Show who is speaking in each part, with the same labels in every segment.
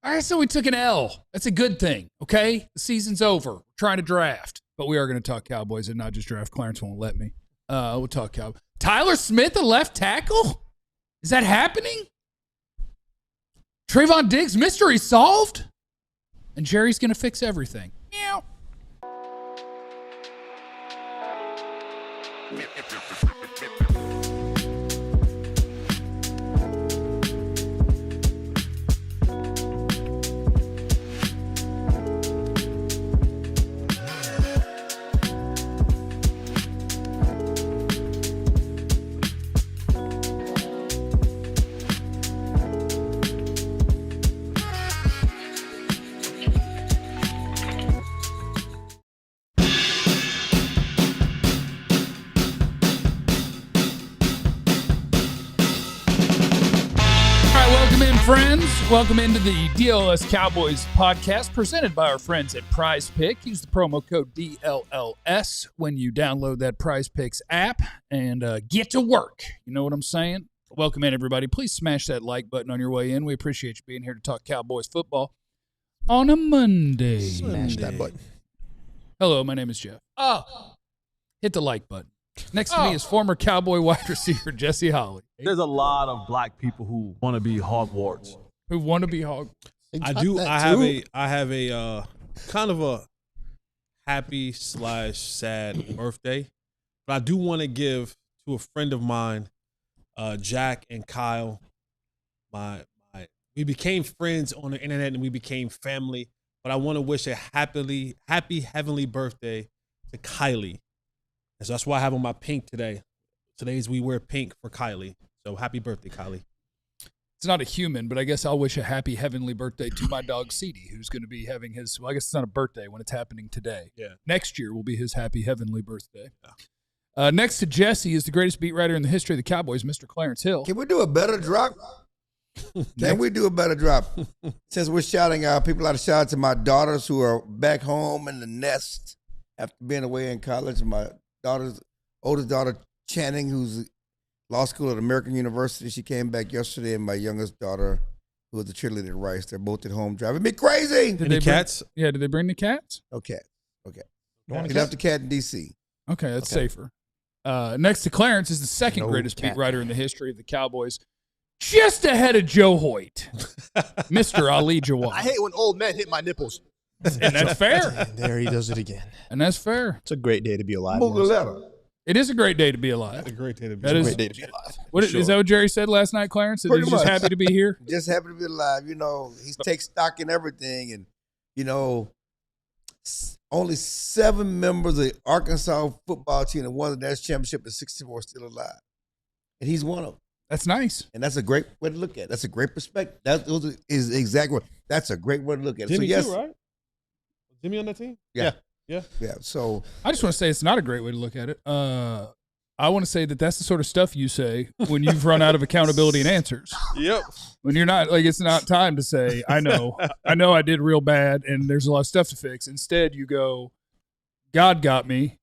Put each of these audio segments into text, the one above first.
Speaker 1: All right, so we took an L. That's a good thing, okay? The season's over. We're trying to draft. But we are going to talk Cowboys and not just draft. Clarence won't let me. We'll talk Cowboys. Tyler Smith, a left tackle? Is that happening? Trevon Diggs, mystery solved? And Jerry's going to fix everything. Meow. Friends, welcome into the DLLS Cowboys podcast presented by our friends at Prize Pick. Use the promo code DLLS when you download that Prize Picks app and get to work. You know what I'm saying? Welcome in, everybody. Please smash that like button on your way in. We appreciate you being here to talk Cowboys football on a Monday.
Speaker 2: Smash that button.
Speaker 1: Hello, my name is Jeff. Oh, hit the like button. Next to me is former Cowboy wide receiver Jesse Holly.
Speaker 3: There's a lot of black people who want to be Hogwarts.
Speaker 1: Who want to be Hog?
Speaker 3: I have a kind of a happy / sad birthday, but I do want to give to a friend of mine, Jack and Kyle. We became friends on the internet and we became family. But I want to wish a happy heavenly birthday to Kylie. And so that's why I have on my pink today. Today's we wear pink for Kylie. So happy birthday, Kylie.
Speaker 1: It's not a human, but I guess I'll wish a happy heavenly birthday to my dog, Ceedy, who's going to be having his, well, I guess it's not a birthday when it's happening today.
Speaker 3: Yeah.
Speaker 1: Next year will be his happy heavenly birthday. Yeah. Next to Jesse is the greatest beat writer in the history of the Cowboys, Mr. Clarence Hill.
Speaker 2: Can we do a better drop? Can we do a better drop? Since we're shouting out, people ought to shout out to my daughters who are back home in the nest after being away in college. My oldest daughter, Channing, who's law school at American University. She came back yesterday, and my youngest daughter, who was a cheerleader at Rice. They're both at home driving me crazy.
Speaker 3: Did the cats?
Speaker 1: Did they bring the cats?
Speaker 2: No cat. Okay. He left the cat in D.C.
Speaker 1: Okay, that's safer. Next to Clarence is the second greatest beat writer in the history of the Cowboys, just ahead of Joe Hoyt, Mr. Ali Jawad.
Speaker 4: I hate when old men hit my nipples.
Speaker 1: And that's fair.
Speaker 4: And there he does it again.
Speaker 1: And that's fair.
Speaker 4: It's a great day to be alive.
Speaker 1: It is a great day to be alive.
Speaker 3: It's a great day to be
Speaker 1: alive. Is that what Jerry said last night, Clarence? That he's just happy to be here?
Speaker 2: Just happy to be alive. You know, he takes stock in everything. And, you know, only 7 members of the Arkansas football team that won the national championship at 64 are still alive. And he's one of them.
Speaker 1: That's nice.
Speaker 2: And that's a great way to look at it. That's a great perspective. That's a great way to look at it.
Speaker 3: Jimmy
Speaker 2: so, yes,
Speaker 3: too, right? Jimmy on that team?
Speaker 2: Yeah.
Speaker 1: So I just want to say it's not a great way to look at it. I want to say that's the sort of stuff you say when you've run out of accountability and answers.
Speaker 3: Yep.
Speaker 1: When you're not, like, it's not time to say, I know I did real bad and there's a lot of stuff to fix. Instead, you go, God got me.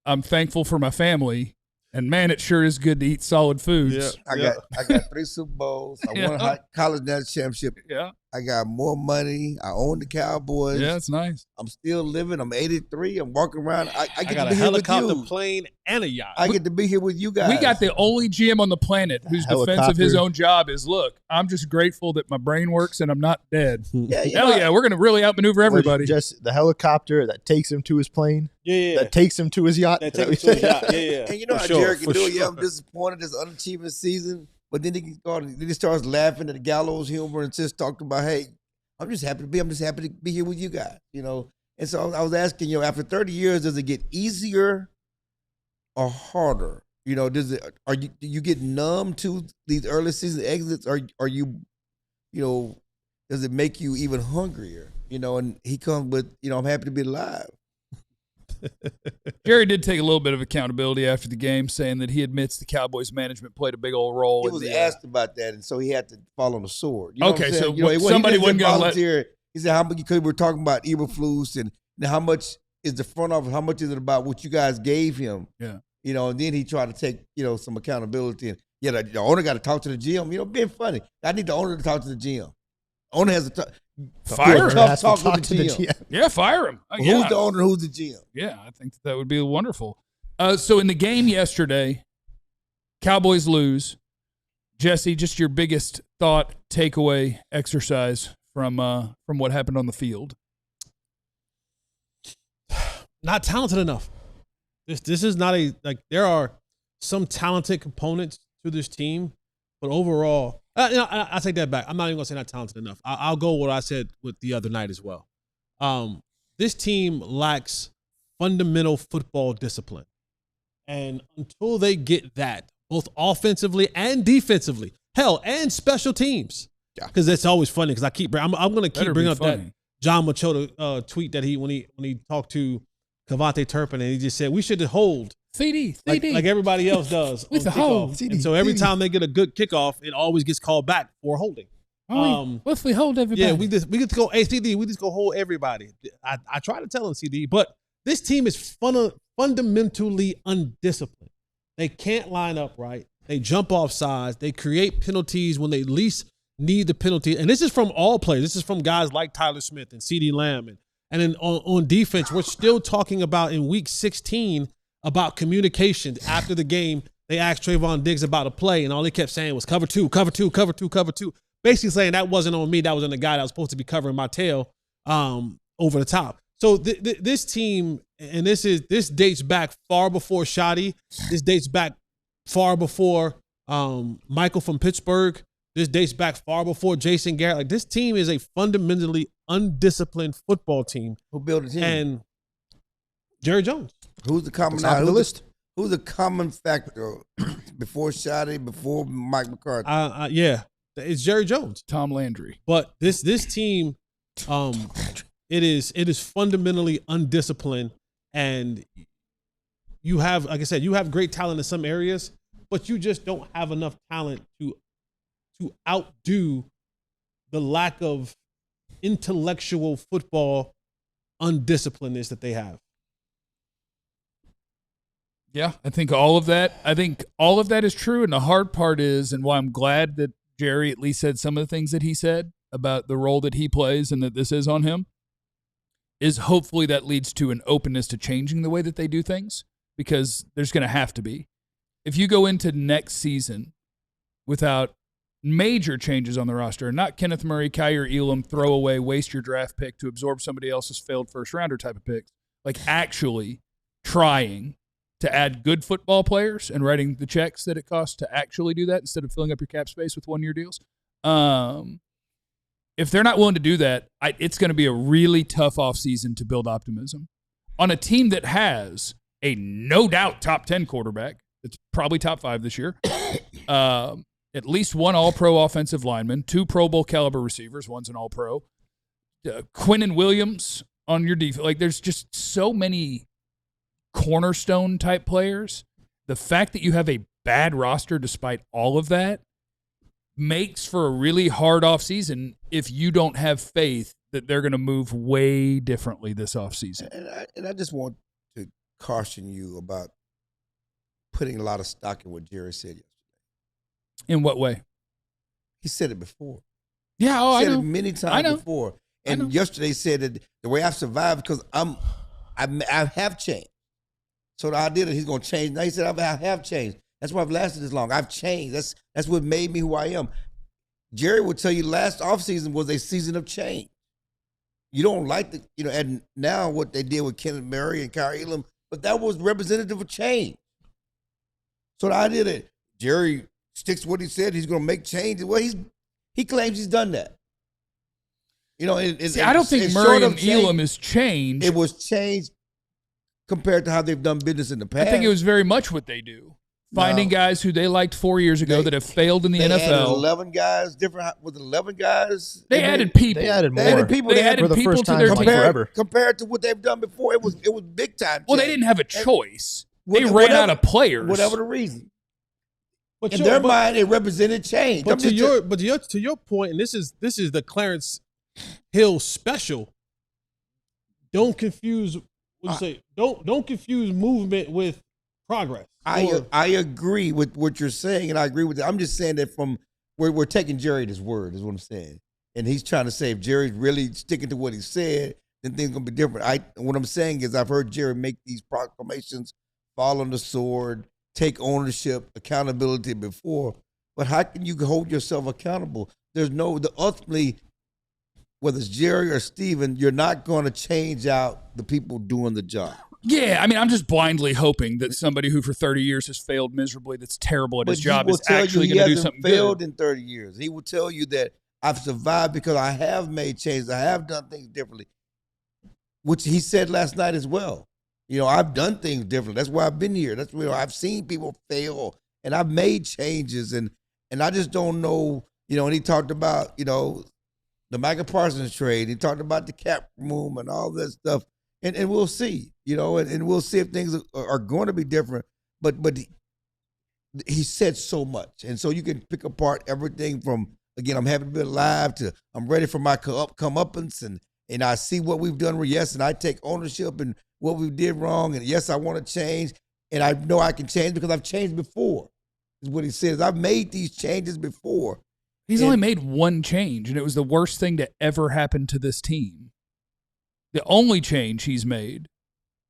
Speaker 1: I'm thankful for my family. And, man, it sure is good to eat solid foods.
Speaker 2: Yeah. I got 3 Super Bowls. I won a college national championship.
Speaker 1: Yeah.
Speaker 2: I got more money. I own the Cowboys.
Speaker 1: Yeah, it's nice.
Speaker 2: I'm still living. I'm 83. I'm walking around. I get
Speaker 3: got
Speaker 2: to be
Speaker 3: a
Speaker 2: here with
Speaker 3: helicopter,
Speaker 2: you.
Speaker 3: plane, and a yacht.
Speaker 2: I get to be here with you guys.
Speaker 1: We got the only GM on the planet whose defense of his own job is, look, I'm just grateful that my brain works and I'm not dead. Hell yeah, we're going to really outmaneuver everybody.
Speaker 4: Just the helicopter that takes him to his plane.
Speaker 3: Yeah.
Speaker 4: That takes him to his yacht.
Speaker 3: That takes him to his yacht. Yeah.
Speaker 2: And you know how Jared can do it. Yeah, I'm disappointed this unachieving season. But then he starts laughing at the gallows humor and just talked about, hey, I'm just happy to be here with you guys, you know. And so I was asking, you know, after 30 years, does it get easier or harder? You know, do you get numb to these early season exits, or are you know, does it make you even hungrier? You know, and he comes with, you know, I'm happy to be alive.
Speaker 1: Jerry did take a little bit of accountability after the game, saying that he admits the Cowboys management played a big old role.
Speaker 2: He was asked about that, and so he had to fall on the sword. You know
Speaker 1: okay, so
Speaker 2: you know,
Speaker 1: somebody wasn't going to let.
Speaker 2: He said, "How much?" Because we're talking about Eberflus, and how much is the front office? How much is it about what you guys gave him?
Speaker 1: Yeah,
Speaker 2: you know. And then he tried to take, you know, some accountability, and the owner got to talk to the GM. You know, being funny. I need the owner to talk to the GM. Owner has to
Speaker 1: Fire him.
Speaker 2: tough talk with the GM.
Speaker 1: Yeah, fire him.
Speaker 2: Who's the owner? Who's the GM?
Speaker 1: Yeah, I think that would be wonderful. So in the game yesterday, Cowboys lose. Jesse, just your biggest thought, takeaway, exercise from what happened on the field.
Speaker 3: Not talented enough. This is not there are some talented components to this team, but overall, I take that back. I'm not even gonna say not talented enough. I'll go what I said with the other night as well. This team lacks fundamental football discipline, and until they get that, both offensively and defensively, hell, and special teams, because that's always funny. Because I'm gonna keep bringing up that John Machota tweet that when he talked to Cavante Turpin, and he just said we should hold
Speaker 1: CD
Speaker 3: like everybody else does
Speaker 1: with the hold.
Speaker 3: And so every time they get a good kickoff, it always gets called back for holding.
Speaker 1: What if we hold everybody?
Speaker 3: Yeah, we get to go CD. We just go hold everybody. I try to tell them CD, but this team is fundamentally undisciplined. They can't line up right. They jump off sides. They create penalties when they least need the penalty. And this is from all players. This is from guys like Tyler Smith and CeeDee Lamb. And then on defense, we're still talking about in week 16 about communication. After the game, they asked Trevon Diggs about a play, and all he kept saying was cover two, cover two, cover two, cover two. Basically saying that wasn't on me. That was on the guy that was supposed to be covering my tail over the top. So this team, and this dates back far before Shoddy. This dates back far before Michael from Pittsburgh. This dates back far before Jason Garrett. Like, this team is a fundamentally undisciplined football team.
Speaker 2: Who built the team?
Speaker 3: And Jerry Jones.
Speaker 2: Who's the common
Speaker 4: Top of the list?
Speaker 2: Who's the common factor before Shoddy, before Mike McCarthy?
Speaker 3: Yeah, it's Jerry Jones.
Speaker 1: Tom Landry.
Speaker 3: But this team, it is fundamentally undisciplined, and you have, like I said, you have great talent in some areas, but you just don't have enough talent to outdo the lack of intellectual football undisciplinedness that they have.
Speaker 1: Yeah, I think all of that is true. And the hard part is, and why I'm glad that Jerry at least said some of the things that he said about the role that he plays and that this is on him, is hopefully that leads to an openness to changing the way that they do things, because there's going to have to be. If you go into next season without major changes on the roster, and not Kenneth Murray, Kyer Elam, throw away, waste your draft pick to absorb somebody else's failed first rounder type of picks, like actually trying to add good football players and writing the checks that it costs to actually do that instead of filling up your cap space with one-year deals. If they're not willing to do that, it's going to be a really tough offseason to build optimism on a team that has a no-doubt top 10 quarterback. It's probably top 5 this year. At least one all-pro offensive lineman, 2 Pro Bowl caliber receivers, one's an all-pro. Quinnen Williams on your defense. Like, there's just so many cornerstone type players. The fact that you have a bad roster despite all of that makes for a really hard offseason if you don't have faith that they're going to move way differently this offseason.
Speaker 2: And I just want to caution you about putting a lot of stock in what Jerry said yesterday.
Speaker 1: In what way?
Speaker 2: He said it before.
Speaker 1: Yeah, I know.
Speaker 2: He said it many times before. And yesterday said that the way I've survived, because I have changed. So the idea that he's going to change, now he said I have changed. That's why I've lasted this long. I've changed. That's what made me who I am. Jerry would tell you last offseason was a season of change. You don't like and now what they did with Kenneth Murray and Kyer Elam, but that was representative of change. So the idea that Jerry sticks to what he said, he's going to make change. Well, he claims he's done that.
Speaker 1: I don't think Murray and Elam has changed.
Speaker 2: It was changed compared to how they've done business in the past.
Speaker 1: I think it was very much what they do. Finding guys who they liked 4 years ago that have failed in the NFL.
Speaker 2: They added 11 guys, with 11 guys.
Speaker 1: They added people.
Speaker 4: They added more.
Speaker 2: They added people.
Speaker 1: They added
Speaker 4: for the
Speaker 1: people
Speaker 4: first
Speaker 1: to
Speaker 4: time
Speaker 1: their
Speaker 4: coming
Speaker 1: team.
Speaker 4: forever.
Speaker 2: Compared to what they've done before, it was big time.
Speaker 1: Well, they didn't have a choice. They ran out of players.
Speaker 2: Whatever the reason.
Speaker 3: But
Speaker 2: in their mind, it represented change.
Speaker 3: But to your point, and this is the Clarence Hill special. Don't confuse. Don't confuse movement with progress.
Speaker 2: I agree with what you're saying, and I agree with it. I'm just saying that from we're taking Jerry at his word, is what I'm saying. And he's trying to say if Jerry's really sticking to what he said, then things going to be different. What I'm saying is I've heard Jerry make these proclamations, fall on the sword, take ownership, accountability before. But how can you hold yourself accountable? Ultimately, whether it's Jerry or Steven, you're not going to change out the people doing the job.
Speaker 1: Yeah, I mean, I'm just blindly hoping that somebody who for 30 years has failed miserably, that's terrible at his job, is actually going to do something good.
Speaker 2: He hasn't failed in 30 years. He will tell you that I've survived because I have made changes. I have done things differently, which he said last night as well. I've done things differently. That's why I've been here. That's where I've seen people fail, and I've made changes, and I just don't know. And he talked about the Micah Parsons trade. He talked about the cap room and all that stuff. And we'll see, and we'll see if things are going to be different. But he said so much. And so you can pick apart everything from, again, I'm happy to be alive, to I'm ready for my comeuppance, and I see what we've done yes, and I take ownership and what we did wrong, and yes, I want to change, and I know I can change because I've changed before, is what he says. I've made these changes before.
Speaker 1: He's only made one change, and it was the worst thing to ever happen to this team. The only change he's made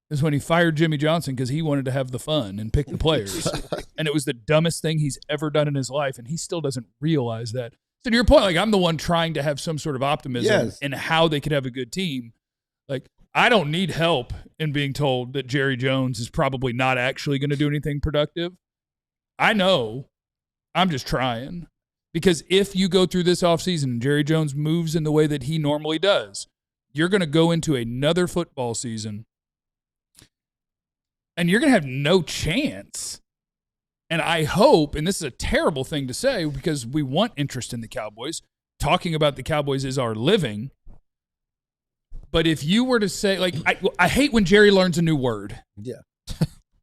Speaker 1: is when he fired Jimmy Johnson because he wanted to have the fun and pick the players. And it was the dumbest thing he's ever done in his life, and he still doesn't realize that. So to your point, I'm the one trying to have some sort of optimism in how they could have a good team. I don't need help in being told that Jerry Jones is probably not actually going to do anything productive. I know. I'm just trying. Because if you go through this offseason and Jerry Jones moves in the way that he normally does, you're going to go into another football season and you're going to have no chance. And I hope, and this is a terrible thing to say because we want interest in the Cowboys. Talking about the Cowboys is our living. But if you were to say, I hate when Jerry learns a new word.
Speaker 2: Yeah.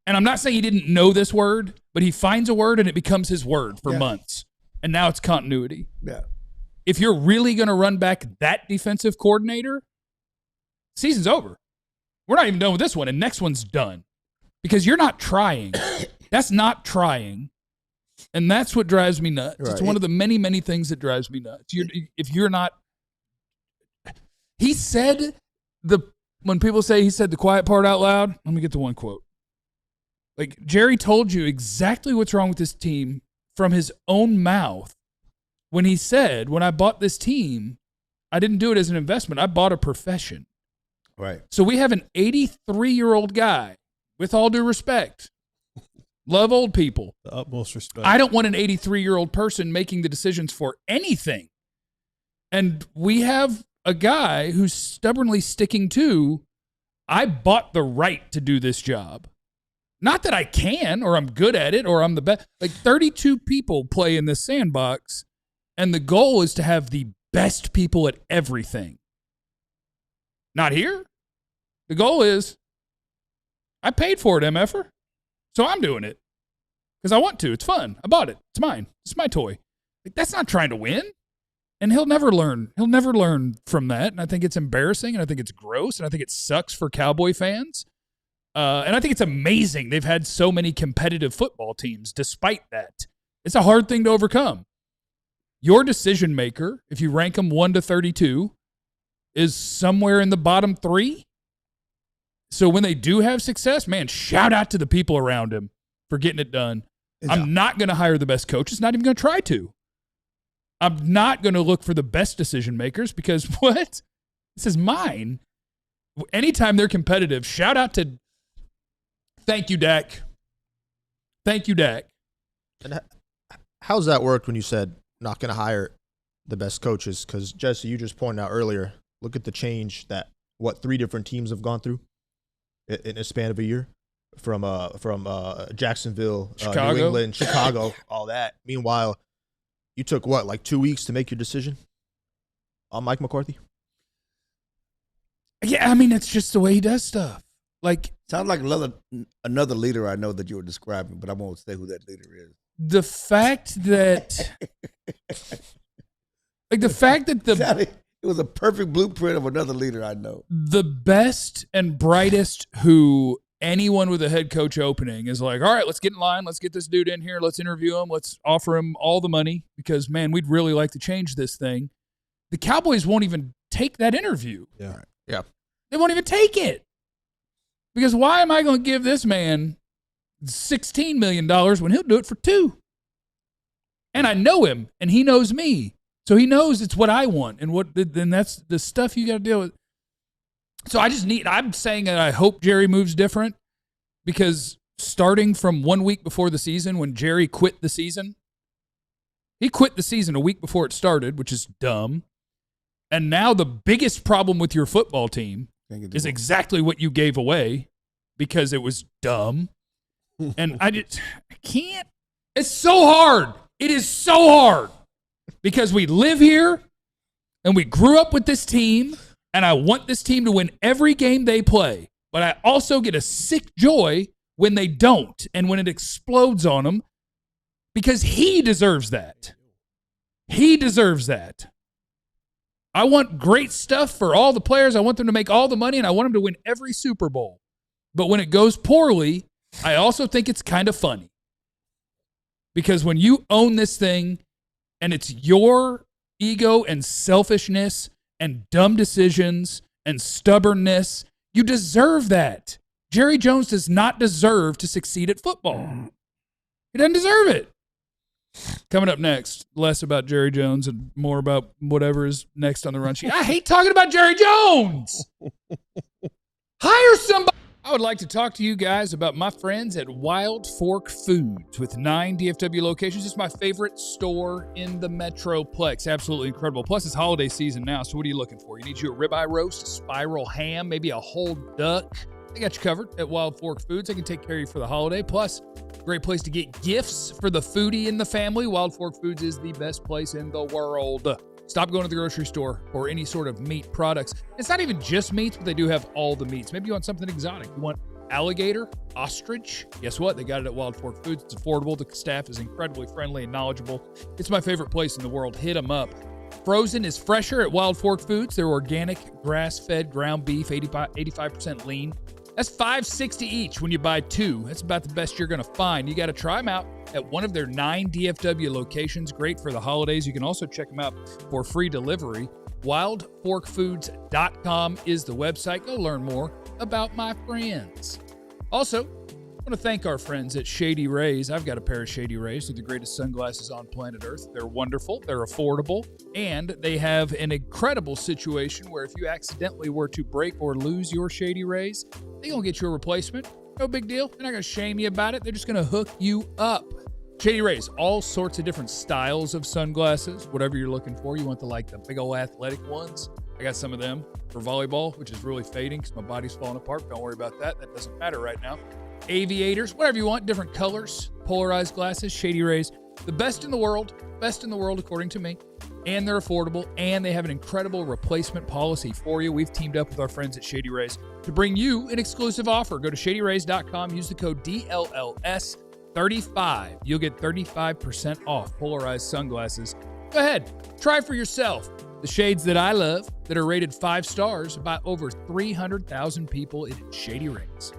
Speaker 1: And I'm not saying he didn't know this word, but he finds a word and it becomes his word for months. And now it's continuity.
Speaker 2: Yeah.
Speaker 1: If you're really going to run back that defensive coordinator, season's over. We're not even done with this one, and next one's done. Because you're not trying. That's not trying. And that's what drives me nuts. Right. It's one of the many, many things that drives me nuts. If you're not... He said when people say he said the quiet part out loud, let me get the one quote. Jerry told you exactly what's wrong with this team from his own mouth when he said, when I bought this team, I didn't do it as an investment. I bought a profession.
Speaker 2: Right.
Speaker 1: So we have an 83-year-old guy, with all due respect, love old people.
Speaker 3: The utmost respect.
Speaker 1: I don't want an 83-year-old person making the decisions for anything. And we have a guy who's stubbornly sticking to, I bought the right to do this job. Not that I can, or I'm good at it, or I'm the best. 32 people play in this sandbox, and the goal is to have the best people at everything. Not here. The goal is, I paid for it, MFer, so I'm doing it. Because I want to. It's fun. I bought it. It's mine. It's my toy. That's not trying to win. And he'll never learn. He'll never learn from that. And I think it's embarrassing, and I think it's gross, and I think it sucks for Cowboy fans. And I think it's amazing they've had so many competitive football teams despite that. It's a hard thing to overcome. Your decision maker, if you rank them 1 to 32, is somewhere in the bottom 3. So when they do have success, man, shout out to the people around him for getting it done. I'm not going to hire the best coaches, not even going to try to. I'm not going to look for the best decision makers because what? This is mine. Anytime they're competitive, shout out to thank you, Dak. Thank you, Dak.
Speaker 4: And how's that worked when you said not going to hire the best coaches? Because, Jesse, you just pointed out earlier, look at the change that, 3 different teams have gone through in a span of a year? From Jacksonville,
Speaker 1: Chicago.
Speaker 4: New England, Chicago, all that. Meanwhile, you took 2 weeks to make your decision on Mike McCarthy?
Speaker 1: Yeah, I mean, it's just the way he does stuff.
Speaker 2: Sounds like another leader I know that you were describing, but I won't say who that leader is.
Speaker 1: The fact that,
Speaker 2: It was a perfect blueprint of another leader I know.
Speaker 1: The best and brightest who anyone with a head coach opening is all right, let's get in line. Let's get this dude in here. Let's interview him. Let's offer him all the money because, man, we'd really like to change this thing. the Cowboys won't even take that interview.
Speaker 3: Yeah.
Speaker 4: Yeah.
Speaker 1: They won't even take it. Because why am I going to give this man $16 million when he'll do it for $2 million? And I know him, and he knows me. So he knows it's what I want, and then that's the stuff you got to deal with. So I'm saying that I hope Jerry moves different, because starting from 1 week before the season, when Jerry quit the season, he quit the season a week before it started, which is dumb. And now the biggest problem with your football team is exactly what you gave away, because it was dumb. And I can't. It's so hard. It is so hard, because we live here and we grew up with this team, and I want this team to win every game they play. But I also get a sick joy when they don't, and when it explodes on them, because he deserves that. He deserves that. I want great stuff for all the players. I want them to make all the money, and I want them to win every Super Bowl. But when it goes poorly, I also think it's kind of funny. Because when you own this thing, and it's your ego and selfishness and dumb decisions and stubbornness, you deserve that. Jerry Jones does not deserve to succeed at football. He doesn't deserve it. Coming up next, less about Jerry Jones and more about whatever is next on the run sheet. I hate talking about Jerry Jones. Hire somebody. I would like to talk to you guys about my friends at Wild Fork Foods with 9 DFW locations. It's my favorite store in the Metroplex. Absolutely incredible. Plus, it's holiday season now, so what are you looking for? You need you a ribeye roast, a spiral ham, maybe a whole duck. They got you covered at Wild Fork Foods. They can take care of you for the holiday. Plus, great place to get gifts for the foodie in the family. Wild Fork Foods is the best place in the world. Stop going to the grocery store for any sort of meat products. It's not even just meats, but they do have all the meats. Maybe you want something exotic. You want alligator, ostrich. Guess what? They got it at Wild Fork Foods. It's affordable. The staff is incredibly friendly and knowledgeable. It's my favorite place in the world. Hit them up. Frozen is fresher at Wild Fork Foods. They're organic, grass-fed ground beef, 85% lean. That's $5.60 each when you buy 2. That's about the best you're going to find. You got to try them out at one of their 9 DFW locations. Great for the holidays. You can also check them out for free delivery. WildForkFoods.com is the website. Go learn more about my friends. Also, I want to thank our friends at Shady Rays. I've got a pair of Shady Rays. They're the greatest sunglasses on planet Earth. They're wonderful. They're affordable. And they have an incredible situation where if you accidentally were to break or lose your Shady Rays, they're going to get you a replacement. No big deal. They're not going to shame you about it. They're just going to hook you up. Shady Rays, all sorts of different styles of sunglasses, whatever you're looking for. You want the big old athletic ones. I got some of them for volleyball, which is really fading because my body's falling apart. Don't worry about that. That doesn't matter right now. Aviators, whatever you want, different colors, polarized glasses, Shady Rays, the best in the world according to me, and they're affordable, and they have an incredible replacement policy for you. We've teamed up with our friends at Shady Rays to bring you an exclusive offer. Go to shadyrays.com, use the code DLLS35. You'll get 35% off polarized sunglasses. Go ahead, try for yourself. The shades that I love that are rated 5 stars by over 300,000 people in Shady Rays.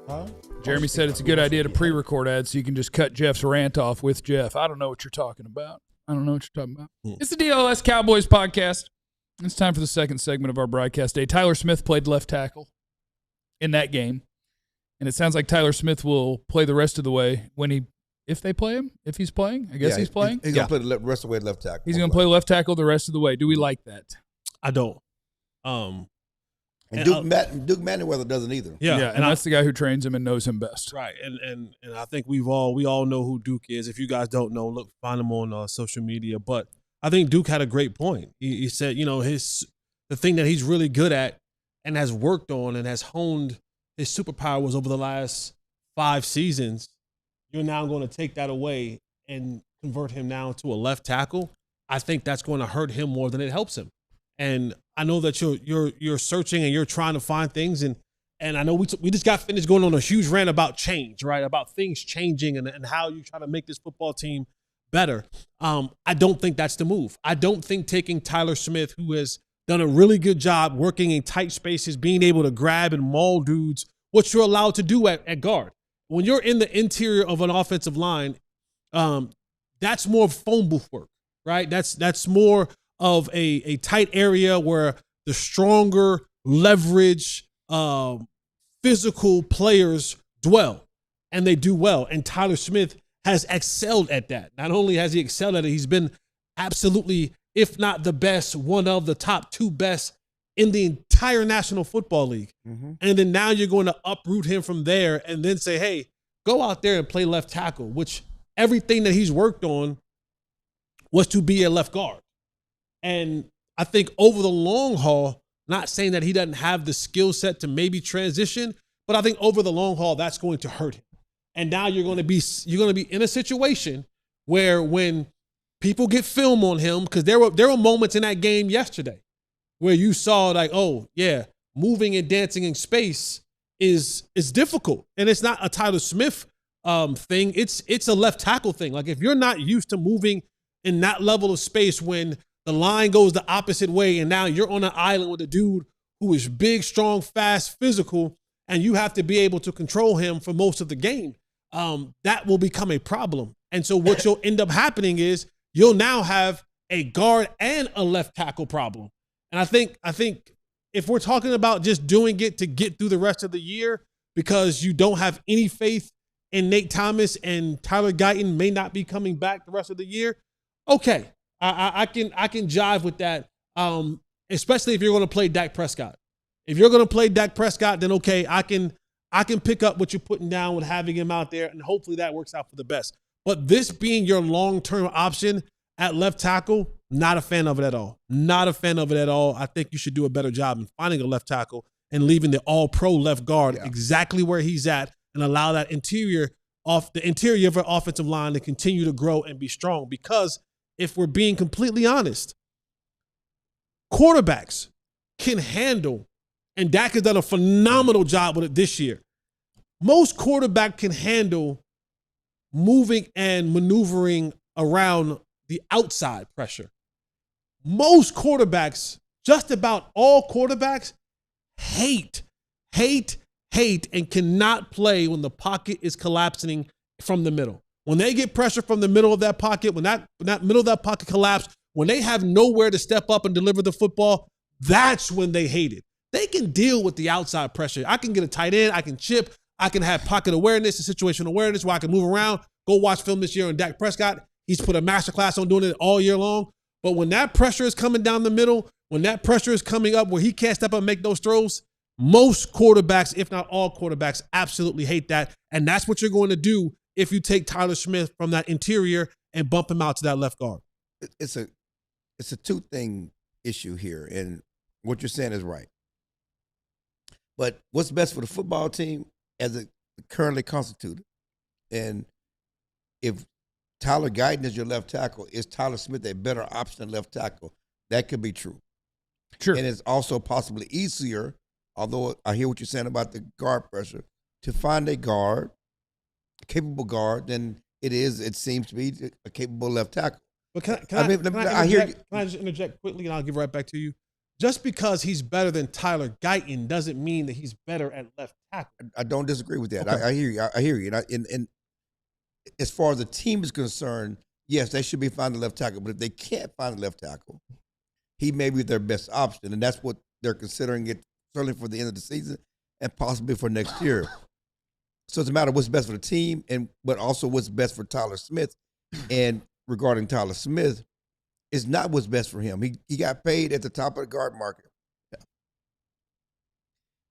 Speaker 2: Huh?
Speaker 1: Jeremy said it's a good idea to pre-record ads so you can just cut Jeff's rant off with Jeff. I don't know what you're talking about. It's the DLLS Cowboys podcast. It's time for the second segment of our broadcast day. Tyler Smith played left tackle in that game, and it sounds like Tyler Smith will play the rest of the way if they play him, if he's playing. I guess he's playing.
Speaker 2: He's going to play the rest of the way left tackle.
Speaker 1: He's going to play left tackle the rest of the way. Do we like that?
Speaker 3: I don't.
Speaker 2: And Duke Manyweather doesn't either.
Speaker 1: Yeah, and that's the guy who trains him and knows him best.
Speaker 3: Right, and I think we all know who Duke is. If you guys don't know, look, find him on social media. But I think Duke had a great point. He said, the thing that he's really good at and has worked on and has honed his superpowers over the last 5 seasons. You're now going to take that away and convert him now to a left tackle. I think that's going to hurt him more than it helps him. And I know that you're searching and you're trying to find things, and I know we just got finished going on a huge rant about change, right? About things changing and how you try to make this football team better. I don't think that's the move. I don't think taking Tyler Smith, who has done a really good job working in tight spaces, being able to grab and maul dudes, what you're allowed to do at guard. When you're in the interior of an offensive line, that's more phone booth work, right? That's more of a tight area where the stronger leverage physical players dwell, and they do well. And Tyler Smith has excelled at that. Not only has he excelled at it, he's been absolutely, if not the best, one of the top 2 best in the entire National Football League. Mm-hmm. And then now you're going to uproot him from there and then say, hey, go out there and play left tackle, which everything that he's worked on was to be a left guard. And I think over the long haul, not saying that he doesn't have the skill set to maybe transition, but I think over the long haul, that's going to hurt him. And now you're going to be in a situation where when people get film on him, because there were moments in that game yesterday where you saw like, oh yeah, moving and dancing in space is difficult. And it's not a Tyler Smith thing. It's a left tackle thing. Like if you're not used to moving in that level of space when the line goes the opposite way and now you're on an island with a dude who is big, strong, fast, physical, and you have to be able to control him for most of the game, that will become a problem. And so what you'll end up happening is you'll now have a guard and a left tackle problem. And I think if we're talking about just doing it to get through the rest of the year because you don't have any faith in Nate Thomas and Tyler Guyton may not be coming back the rest of the year, okay, I can jive with that, especially if you're going to play Dak Prescott. If you're going to play Dak Prescott, then okay, I can pick up what you're putting down with having him out there, and hopefully that works out for the best. But this being your long-term option at left tackle, not a fan of it at all. Not a fan of it at all. I think you should do a better job in finding a left tackle and leaving the all-pro left guard exactly where he's at and allow that interior of an offensive line to continue to grow and be strong. Because if we're being completely honest, quarterbacks can handle, and Dak has done a phenomenal job with it this year. Most quarterbacks can handle moving and maneuvering around the outside pressure. Most quarterbacks, just about all quarterbacks, hate, and cannot play when the pocket is collapsing from the middle. When they get pressure from the middle of that pocket, when that middle of that pocket collapse, when they have nowhere to step up and deliver the football, that's when they hate it. They can deal with the outside pressure. I can get a tight end, I can chip, I can have pocket awareness and situational awareness where I can move around. Go watch film this year on Dak Prescott. He's put a masterclass on doing it all year long. But when that pressure is coming down the middle, when that pressure is coming up where he can't step up and make those throws, most quarterbacks, if not all quarterbacks, absolutely hate that. And that's what you're going to do if you take Tyler Smith from that interior and bump him out to that left guard.
Speaker 2: It's a 2-thing issue here, and what you're saying is right. But what's best for the football team as it currently constituted? And if Tyler Guyton is your left tackle, is Tyler Smith a better option than left tackle? That could be true.
Speaker 1: Sure.
Speaker 2: And it's also possibly easier, although I hear what you're saying about the guard pressure, to find a guard, a capable guard, than it seems to be a capable left tackle.
Speaker 3: But can I just interject quickly, and I'll give it right back to you? Just because he's better than Tyler Guyton doesn't mean that he's better at left tackle.
Speaker 2: I don't disagree with that.
Speaker 3: Okay.
Speaker 2: I hear you. I hear you. And as far as the team is concerned, yes, they should be finding a left tackle. But if they can't find a left tackle, he may be their best option. And that's what they're considering it, certainly for the end of the season and possibly for next year. So it's a matter of what's best for the team, but also what's best for Tyler Smith. And regarding Tyler Smith, it's not what's best for him. He got paid at the top of the guard market.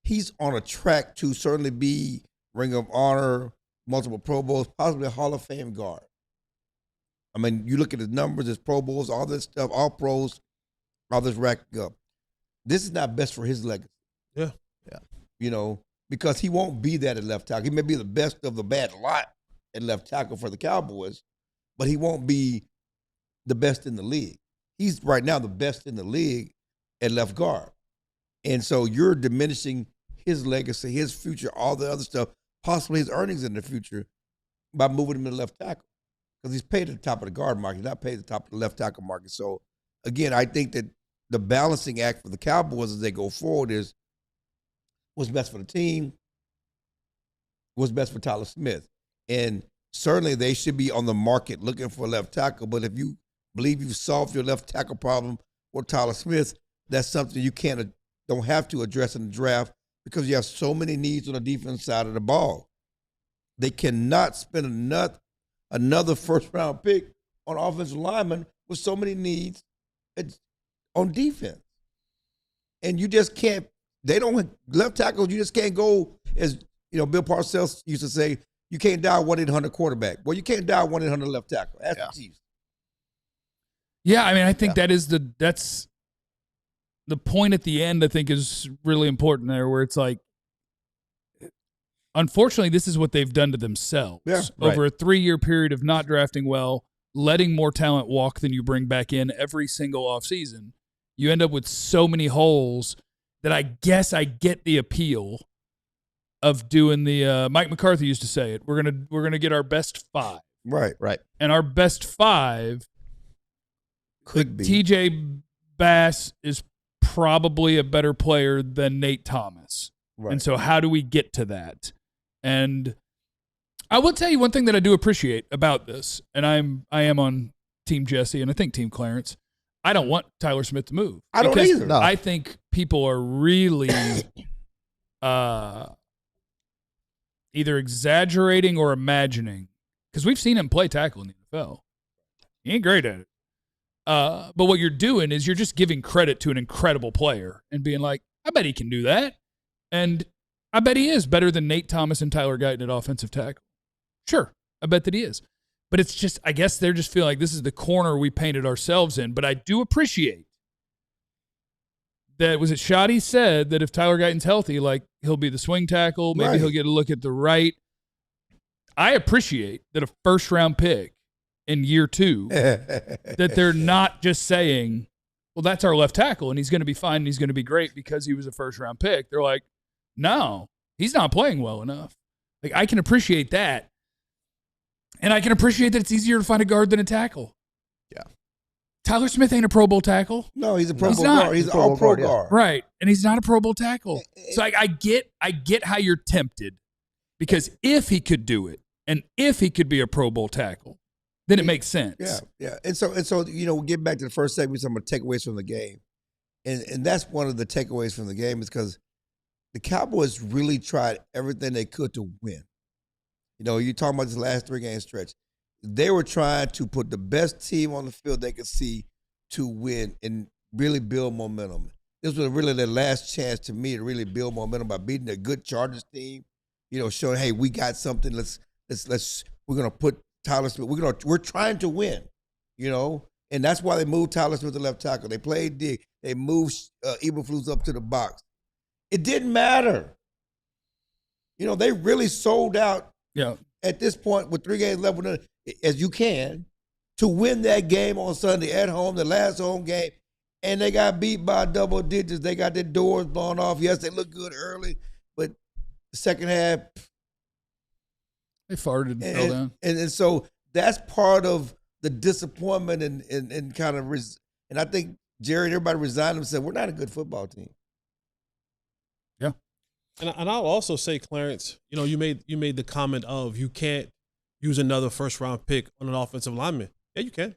Speaker 2: He's on a track to certainly be Ring of Honor, multiple Pro Bowls, possibly a Hall of Fame guard. I mean, you look at his numbers, his Pro Bowls, all this stuff, all pros, all this racking up. This is not best for his legacy.
Speaker 3: Yeah.
Speaker 2: You know, because he won't be that at left tackle. He may be the best of the bad lot at left tackle for the Cowboys, but he won't be the best in the league. He's right now the best in the league at left guard. And so you're diminishing his legacy, his future, all the other stuff, possibly his earnings in the future by moving him to left tackle. Because he's paid at the top of the guard market, he's not paid at the top of the left tackle market. So again, I think that the balancing act for the Cowboys as they go forward is what's best for the team, what's best for Tyler Smith. And certainly they should be on the market looking for a left tackle. But if you believe you've solved your left tackle problem with Tyler Smith, that's something you don't have to address in the draft because you have so many needs on the defense side of the ball. They cannot spend another first-round pick on offensive lineman with so many needs on defense. And you just can't, left tackles, you just can't go, as Bill Parcells used to say, you can't dial 1-800 quarterback. Well, you can't dial 1-800 left tackle. That's the Chiefs.
Speaker 1: Yeah, I mean, I think that's the point at the end, I think, is really important there, where it's like, unfortunately, this is what they've done to themselves.
Speaker 2: Yeah,
Speaker 1: over a 3-year period of not drafting well, letting more talent walk than you bring back in every single offseason. You end up with so many holes that I guess I get the appeal of doing the Mike McCarthy used to say it. We're gonna get our best 5.
Speaker 2: Right.
Speaker 1: And our best 5
Speaker 2: could be
Speaker 1: TJ Bass is probably a better player than Nate Thomas.
Speaker 2: Right.
Speaker 1: And so how do we get to that? And I will tell you one thing that I do appreciate about this, and I am on Team Jesse and I think Team Clarence. I don't want Tyler Smith to move.
Speaker 2: I don't either.
Speaker 4: No.
Speaker 1: I think people are really either exaggerating or imagining, because we've seen him play tackle in the NFL. He ain't great at it. But what you're doing is you're just giving credit to an incredible player and being like, I bet he can do that. And I bet he is better than Nate Thomas and Tyler Guyton at offensive tackle. Sure, I bet that he is. But it's just, I guess they're just feeling like this is the corner we painted ourselves in. But I do appreciate that, was it Shoddy said that if Tyler Guyton's healthy, like he'll be the swing tackle, maybe he'll get a look at the right. I appreciate that a first-round pick in year 2, that they're not just saying, well, that's our left tackle, and he's going to be fine, and he's going to be great because he was a first-round pick. They're like, no, he's not playing well enough. Like, I can appreciate that. And I can appreciate that it's easier to find a guard than a tackle. Yeah. Tyler Smith ain't a Pro Bowl tackle.
Speaker 2: No, he's a Pro Bowl guard. He's an all-pro guard.
Speaker 1: Right. And he's not a Pro Bowl tackle. So I get how you're tempted, because if he could do it and if he could be a Pro Bowl tackle, then it makes sense.
Speaker 2: Yeah. And so getting back to the first segment, some of the takeaways from the game. And that's one of the takeaways from the game, is because the Cowboys really tried everything they could to win. You're talking about this last 3-game stretch. They were trying to put the best team on the field they could see to win and really build momentum. This was really their last chance to me to really build momentum by beating a good Chargers team. Showing, hey, we got something. We're gonna put Tyler Smith. We're trying to win. And that's why they moved Tyler Smith to left tackle. They played Diggs. They moved Eberflus up to the box. It didn't matter. They really sold out.
Speaker 1: Yeah.
Speaker 2: At this point, with 3 games left, as you can, to win that game on Sunday at home, the last home game, and they got beat by double digits. They got their doors blown off. Yes, they looked good early, but the second half,
Speaker 1: they farted and fell down.
Speaker 2: And so that's part of the disappointment and kind of and I think Jerry and everybody resigned and said, we're not a good football team.
Speaker 1: Yeah.
Speaker 3: And I'll also say, Clarence, you made the comment of you can't use another first-round pick on an offensive lineman. Yeah, you can.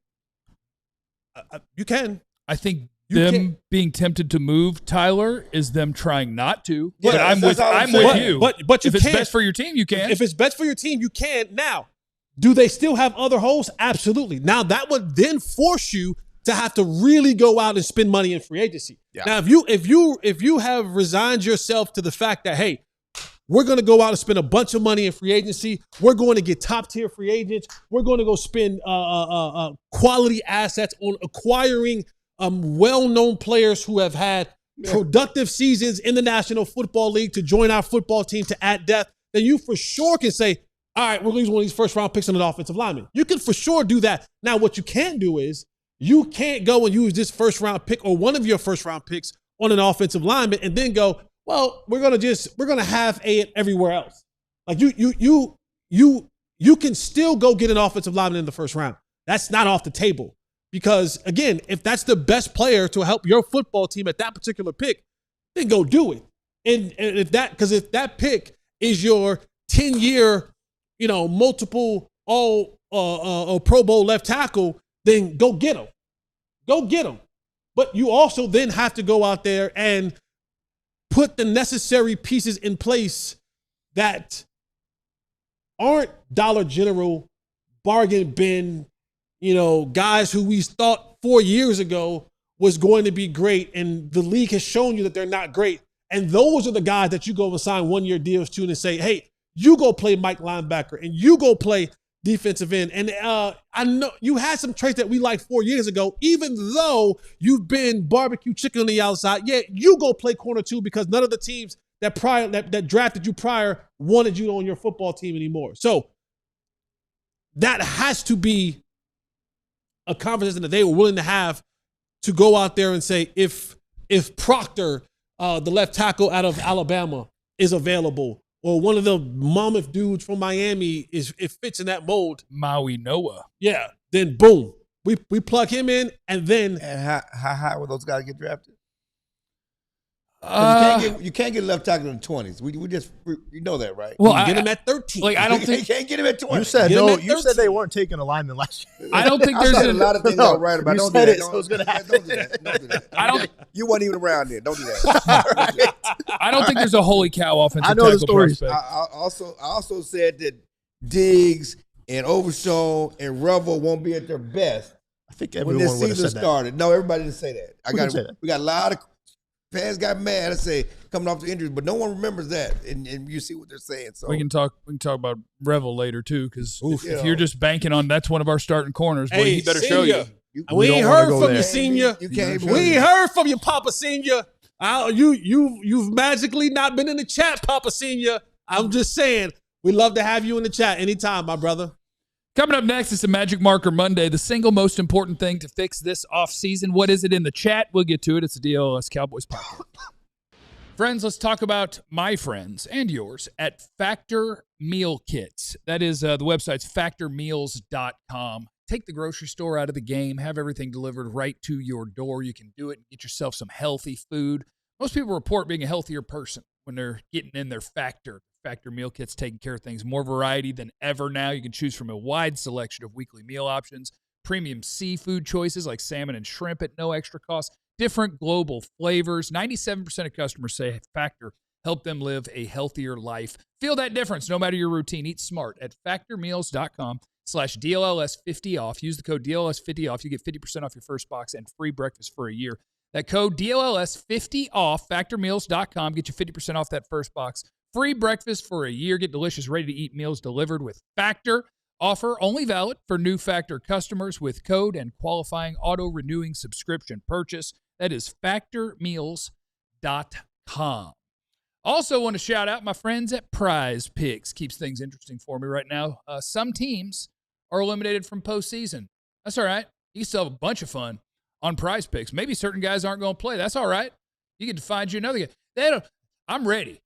Speaker 3: You can.
Speaker 1: I think
Speaker 3: You
Speaker 1: being tempted to move Tyler is them trying not to.
Speaker 2: Yeah,
Speaker 1: but I'm with you.
Speaker 3: But you
Speaker 1: if it's
Speaker 3: can't.
Speaker 1: best for your team, you can.
Speaker 3: If it's best for your team, you can. Now, do they still have other holes? Absolutely. Now, that would then force you to have to really go out and spend money in free agency. Yeah. Now, if you have resigned yourself to the fact that, hey, we're going to go out and spend a bunch of money in free agency. We're going to get top-tier free agents. We're going to go spend quality assets on acquiring well-known players who have had productive seasons in the National Football League to join our football team to add depth. Then you for sure can say, all right, we're going to use one of these first-round picks on an offensive lineman. You can for sure do that. Now, what you can't do is you can't go and use this first-round pick or one of your first-round picks on an offensive lineman and then go, well, we're gonna have it everywhere else. Like you can still go get an offensive lineman in the first round. That's not off the table. Because again, if that's the best player to help your football team at that particular pick, then go do it. And if that pick is your 10-year, multiple all Pro Bowl left tackle, then go get him. Go get him. But you also then have to go out there and put the necessary pieces in place that aren't Dollar General, bargain bin, guys who we thought 4 years ago was going to be great, and the league has shown you that they're not great. And those are the guys that you go and sign 1-year deals to and say, hey, you go play Mike linebacker and you go play defensive end. And I know you had some traits that we liked 4 years ago, even though you've been barbecue chicken on the outside. Yeah, you go play corner too, because none of the teams that drafted you prior wanted you on your football team anymore. So that has to be a conversation that they were willing to have, to go out there and say, if Proctor, the left tackle out of Alabama, is available, or one of the mammoth dudes from Miami it fits in that mold,
Speaker 1: Maui Noah.
Speaker 3: Yeah, then boom, we plug him in, and then.
Speaker 2: And how high will those guys get drafted? You can't get left tackle in the 20s. We know that, right?
Speaker 1: Well,
Speaker 3: you get him at 13.
Speaker 1: Like, I don't think
Speaker 2: you can't get him at 20.
Speaker 4: You said no. You said they weren't taking a lineman last year.
Speaker 1: I don't think there's
Speaker 2: a lot of things I'm right about.
Speaker 4: You
Speaker 2: Don't
Speaker 4: said
Speaker 2: do
Speaker 4: it,
Speaker 2: that.
Speaker 4: so it was gonna happen.
Speaker 2: Don't do that. Don't do that. You weren't even around then. Don't do that.
Speaker 1: I don't think there's a holy cow offensive
Speaker 4: I know the
Speaker 1: tackle
Speaker 4: stories.
Speaker 1: prospect.
Speaker 2: I also said that Diggs and Overshadowing and Revel won't be at their best
Speaker 4: I think
Speaker 2: when
Speaker 4: everyone
Speaker 2: this
Speaker 4: would have
Speaker 2: season
Speaker 4: said
Speaker 2: started. No, everybody didn't say that.
Speaker 4: Who didn't say that?
Speaker 2: We got a lot of fans got mad and say coming off the injuries, but no one remembers that, and you see what they're saying. So
Speaker 1: We can talk about Revel later too, because if
Speaker 2: Yeah.
Speaker 1: you're just banking on that's one of our starting corners, boy,
Speaker 3: Hey,
Speaker 1: he better show
Speaker 3: senior.
Speaker 1: you.
Speaker 3: We ain't
Speaker 4: don't wanna
Speaker 3: heard
Speaker 4: go
Speaker 3: from
Speaker 4: there.
Speaker 3: you, senior.
Speaker 2: You can't.
Speaker 3: We ain't heard from you, Papa Senior. You've magically not been in the chat, Papa Senior. I'm just saying, we love to have you in the chat anytime, my brother.
Speaker 1: Coming up next is the Magic Marker Monday, the single most important thing to fix this offseason. What is it in the chat? We'll get to it. It's the DLLS Cowboys podcast. Friends, let's talk about my friends and yours at Factor Meal Kits. That is, the website's factormeals.com. Take the grocery store out of the game. Have everything delivered right to your door. You can do it and get yourself some healthy food. Most people report being a healthier person when they're getting in their Factor Meal Kits, taking care of things. More variety than ever now. You can choose from a wide selection of weekly meal options, premium seafood choices like salmon and shrimp at no extra cost, different global flavors. 97% of customers say Factor helped them live a healthier life. Feel that difference no matter your routine. Eat smart at factormeals.com/DLLS50 off. Use the code DLLS50 off. You get 50% off your first box and free breakfast for a year. That code DLLS50 off, factormeals.com. Get you 50% off that first box. Free breakfast for a year. Get delicious, ready-to-eat meals delivered with Factor. Offer only valid for new Factor customers with code and qualifying auto-renewing subscription purchase. That is factormeals.com. Also want to shout out my friends at Prize Picks. Keeps things interesting for me right now. Some teams are eliminated from postseason. That's all right. You still have a bunch of fun on Prize Picks. Maybe certain guys aren't going to play. That's all right. You get to find you another guy. I'm ready.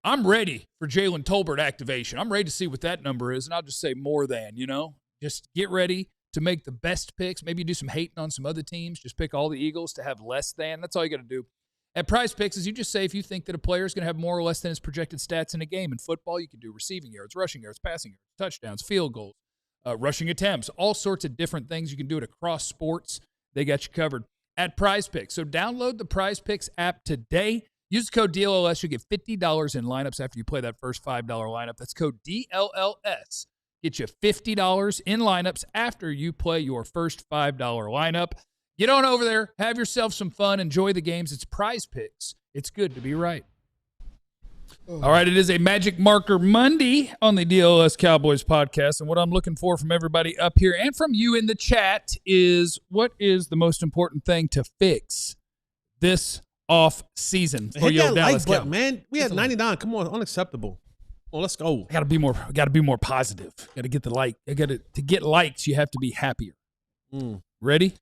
Speaker 1: I'm ready for Jalen Tolbert activation. I'm ready to see what that number is, and I'll just say more than, Just get ready to make the best picks. Maybe do some hating on some other teams. Just pick all the Eagles to have less than. That's all you got to do. At Prize Picks is you just say if you think that a player is going to have more or less than his projected stats in a game. In football, you can do receiving yards, rushing yards, passing yards, touchdowns, field goals, rushing attempts, all sorts of different things. You can do it across sports. They got you covered at Prize Picks. So download the Prize Picks app today. Use the code DLLS. You'll get $50 in lineups after you play that first $5 lineup. That's code DLLS. Get you $50 in lineups after you play your first $5 lineup. Get on over there. Have yourself some fun. Enjoy the games. It's Prize Picks. It's good to be right. All right, it is a Magic Marker Monday on the DLLS Cowboys podcast. And what I'm looking for from everybody up here and from you in the chat is what is the most important thing to fix this off season for your Dallas Cowboys?
Speaker 3: Man, we had 99. Come on, unacceptable. Well, let's go.
Speaker 1: I got to be more positive. Got to get the like. To get likes, you have to be happier. Ready?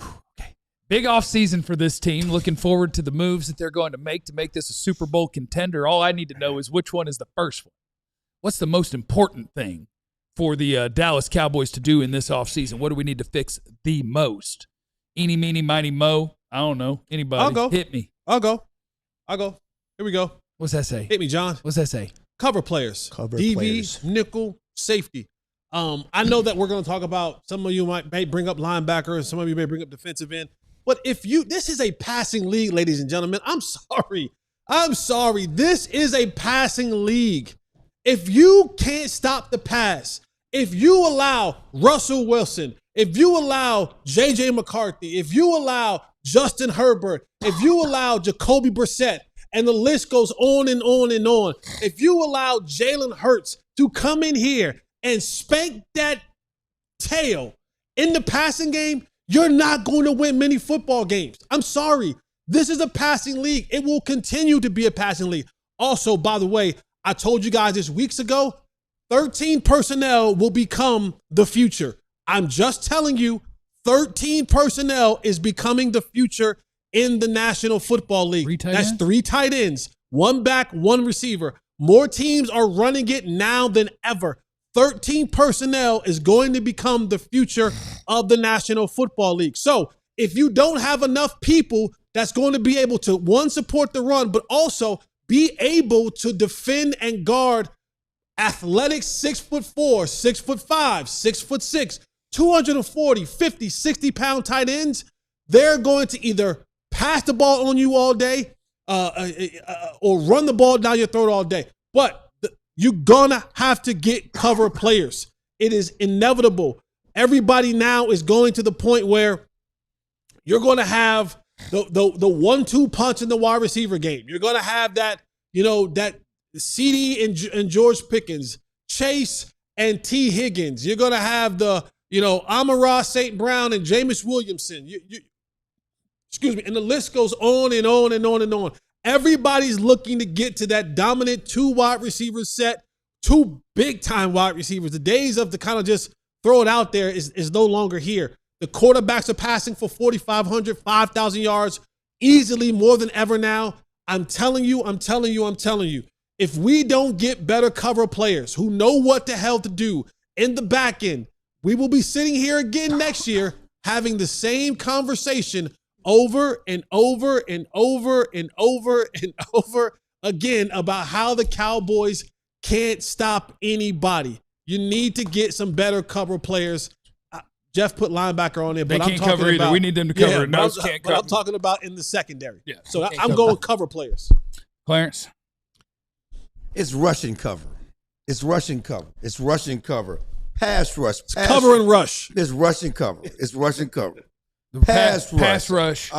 Speaker 1: Okay. Big off season for this team. Looking forward to the moves that they're going to make this a Super Bowl contender. All I need to know is which one is the first one. What's the most important thing for the Dallas Cowboys to do in this offseason? What do we need to fix the most? Eeny, meeny, miny, mo. I don't know. Anybody?
Speaker 3: I'll go.
Speaker 1: Hit me.
Speaker 3: I'll go. Here we go.
Speaker 1: What's that say?
Speaker 3: Hit me, John.
Speaker 1: What's that say?
Speaker 3: Cover players. DB,
Speaker 4: players.
Speaker 3: nickel, safety. I know that we're going to talk about, some of you may bring up linebackers, some of you may bring up defensive end. But this is a passing league, ladies and gentlemen. I'm sorry. This is a passing league. If you can't stop the pass, if you allow Russell Wilson, if you allow J.J. McCarthy, if you allow Justin Herbert, if you allow Jacoby Brissett, and the list goes on and on and on, if you allow Jalen Hurts to come in here and spank that tail in the passing game, you're not going to win many football games. I'm sorry. This is a passing league. It will continue to be a passing league. Also, by the way, I told you guys this weeks ago, 13 personnel will become the future. I'm just telling you, 13 personnel is becoming the future in the National Football League. That's 3 tight ends, 1 back, 1 receiver. More teams are running it now than ever. 13 personnel is going to become the future of the National Football League. So if you don't have enough people that's going to be able to, 1, support the run, but also be able to defend and guard athletic 6'4", 6'5", 6'6", 240, 50, 60-pound tight ends, they're going to either pass the ball on you all day or run the ball down your throat all day. But you're going to have to get cover players. It is inevitable. Everybody now is going to the point where you're going to have the 1-2 punch in the wide receiver game. You're going to have that, that CD and George Pickens, Chase and T. Higgins. You're going to have the, Amon-Ra St. Brown and Jameis Williamson. Excuse me. And the list goes on and on and on and on. Everybody's looking to get to that dominant 2 wide receiver set, 2 big-time wide receivers. The days of the kind of just throw it out there is no longer here. The quarterbacks are passing for 4,500, 5,000 yards, easily more than ever now. I'm telling you. If we don't get better cover players who know what the hell to do in the back end, we will be sitting here again next year having the same conversation over and over and over and over and over again about how the Cowboys can't stop anybody. You need to get some better cover players. Jeff put linebacker on there, but
Speaker 1: they can't cover either. We need them to cover.
Speaker 3: I'm talking about in the secondary.
Speaker 1: Yeah,
Speaker 3: so I'm going cover players.
Speaker 1: Clarence,
Speaker 2: it's rushing cover. It's rushing cover. It's rushing cover. Pass rush.
Speaker 3: Cover and rush.
Speaker 2: It's rushing cover. It's rushing cover.
Speaker 1: Pass rush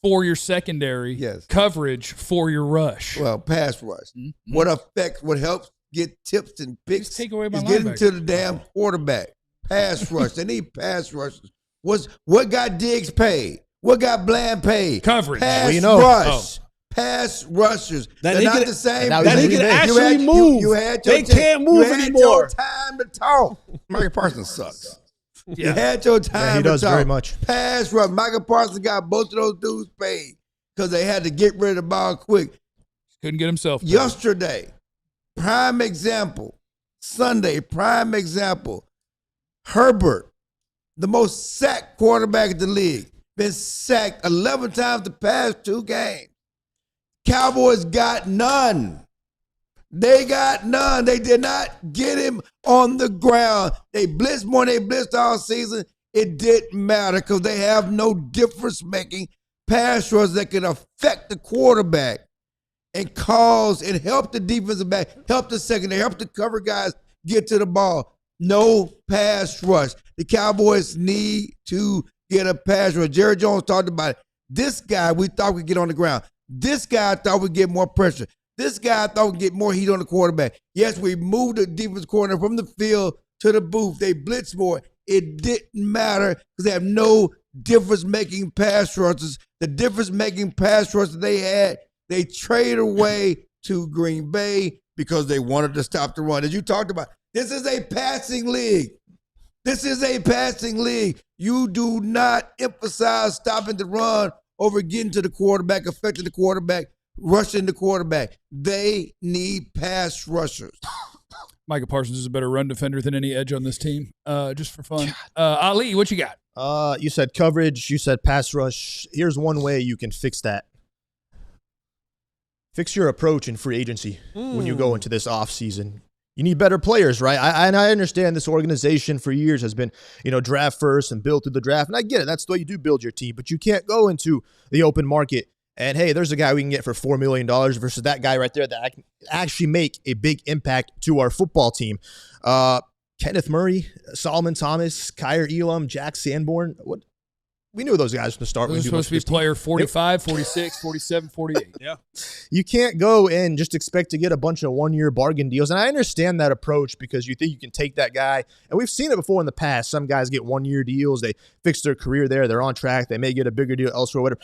Speaker 1: for your secondary.
Speaker 2: Yes.
Speaker 1: Coverage for your rush.
Speaker 2: Well, pass rush. Mm-hmm. What helps get tips and picks
Speaker 1: take away my
Speaker 2: is getting to the damn quarterback. Pass rush. They need pass rushes. What got Diggs paid? What got Bland paid?
Speaker 1: Coverage.
Speaker 2: Pass rush. Pass rushers. They're not the same.
Speaker 3: That he can actually move. They can't move anymore.
Speaker 2: You had your time to talk. Michael Parsons sucks. Yeah. You had your time
Speaker 4: he
Speaker 2: to
Speaker 4: does
Speaker 2: talk.
Speaker 4: very much.
Speaker 2: Pass rush. Michael Parsons got both of those dudes paid because they had to get rid of the ball quick.
Speaker 1: Couldn't get himself paid.
Speaker 2: Yesterday, prime example. Sunday, prime example. Herbert, the most sacked quarterback in the league, been sacked 11 times the past 2 games. Cowboys got none. They got none. They did not get him on the ground. They blitzed more than they blitzed all season. It didn't matter because they have no difference-making pass rush that can affect the quarterback and cause and help the defensive back, help the secondary, help the cover guys get to the ball. No pass rush. The Cowboys need to get a pass rush. Jerry Jones talked about it. This guy we thought we'd get on the ground. This guy I thought we'd get more pressure. This guy I thought we'd get more heat on the quarterback. Yes, we moved the defense corner from the field to the booth. They blitzed more. It didn't matter because they have no difference-making pass rushes. The difference-making pass rushes they had, they traded away to Green Bay because they wanted to stop the run. As you talked about, this is a passing league. This is a passing league. You do not emphasize stopping the run over getting to the quarterback, affecting the quarterback, rushing the quarterback. They need pass rushers.
Speaker 1: Micah Parsons is a better run defender than any edge on this team, just for fun. Ali, what you got?
Speaker 4: You said coverage. You said pass rush. Here's one way you can fix that. Fix your approach in free agency when you go into this offseason. You need better players, right? And I understand this organization for years has been, draft first and build through the draft. And I get it. That's the way you do build your team. But you can't go into the open market and, hey, there's a guy we can get for $4 million versus that guy right there that can actually make a big impact to our football team. Kenneth Murray, Solomon Thomas, Kyer Elam, Jack Sanborn. We knew those guys from the start.
Speaker 1: Those are supposed to be player 45, 46, 47, 48.
Speaker 3: Yeah.
Speaker 4: You can't go and just expect to get a bunch of one-year bargain deals. And I understand that approach because you think you can take that guy. And we've seen it before in the past. Some guys get one-year deals. They fix their career there. They're on track. They may get a bigger deal elsewhere, whatever.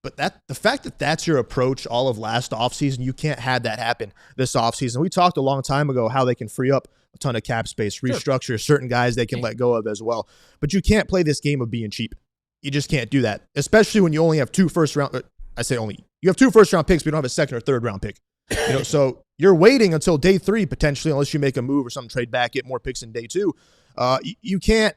Speaker 4: But the fact that that's your approach all of last offseason, you can't have that happen this offseason. We talked a long time ago how they can free up a ton of cap space, restructure certain guys they can let go of as well. But you can't play this game of being cheap. You just can't do that, especially when you only have two first-round – I say only. You have two first-round picks, but you don't have a second or third-round pick. So you're waiting until day 3 potentially unless you make a move or something, trade back, get more picks in day 2. You can't,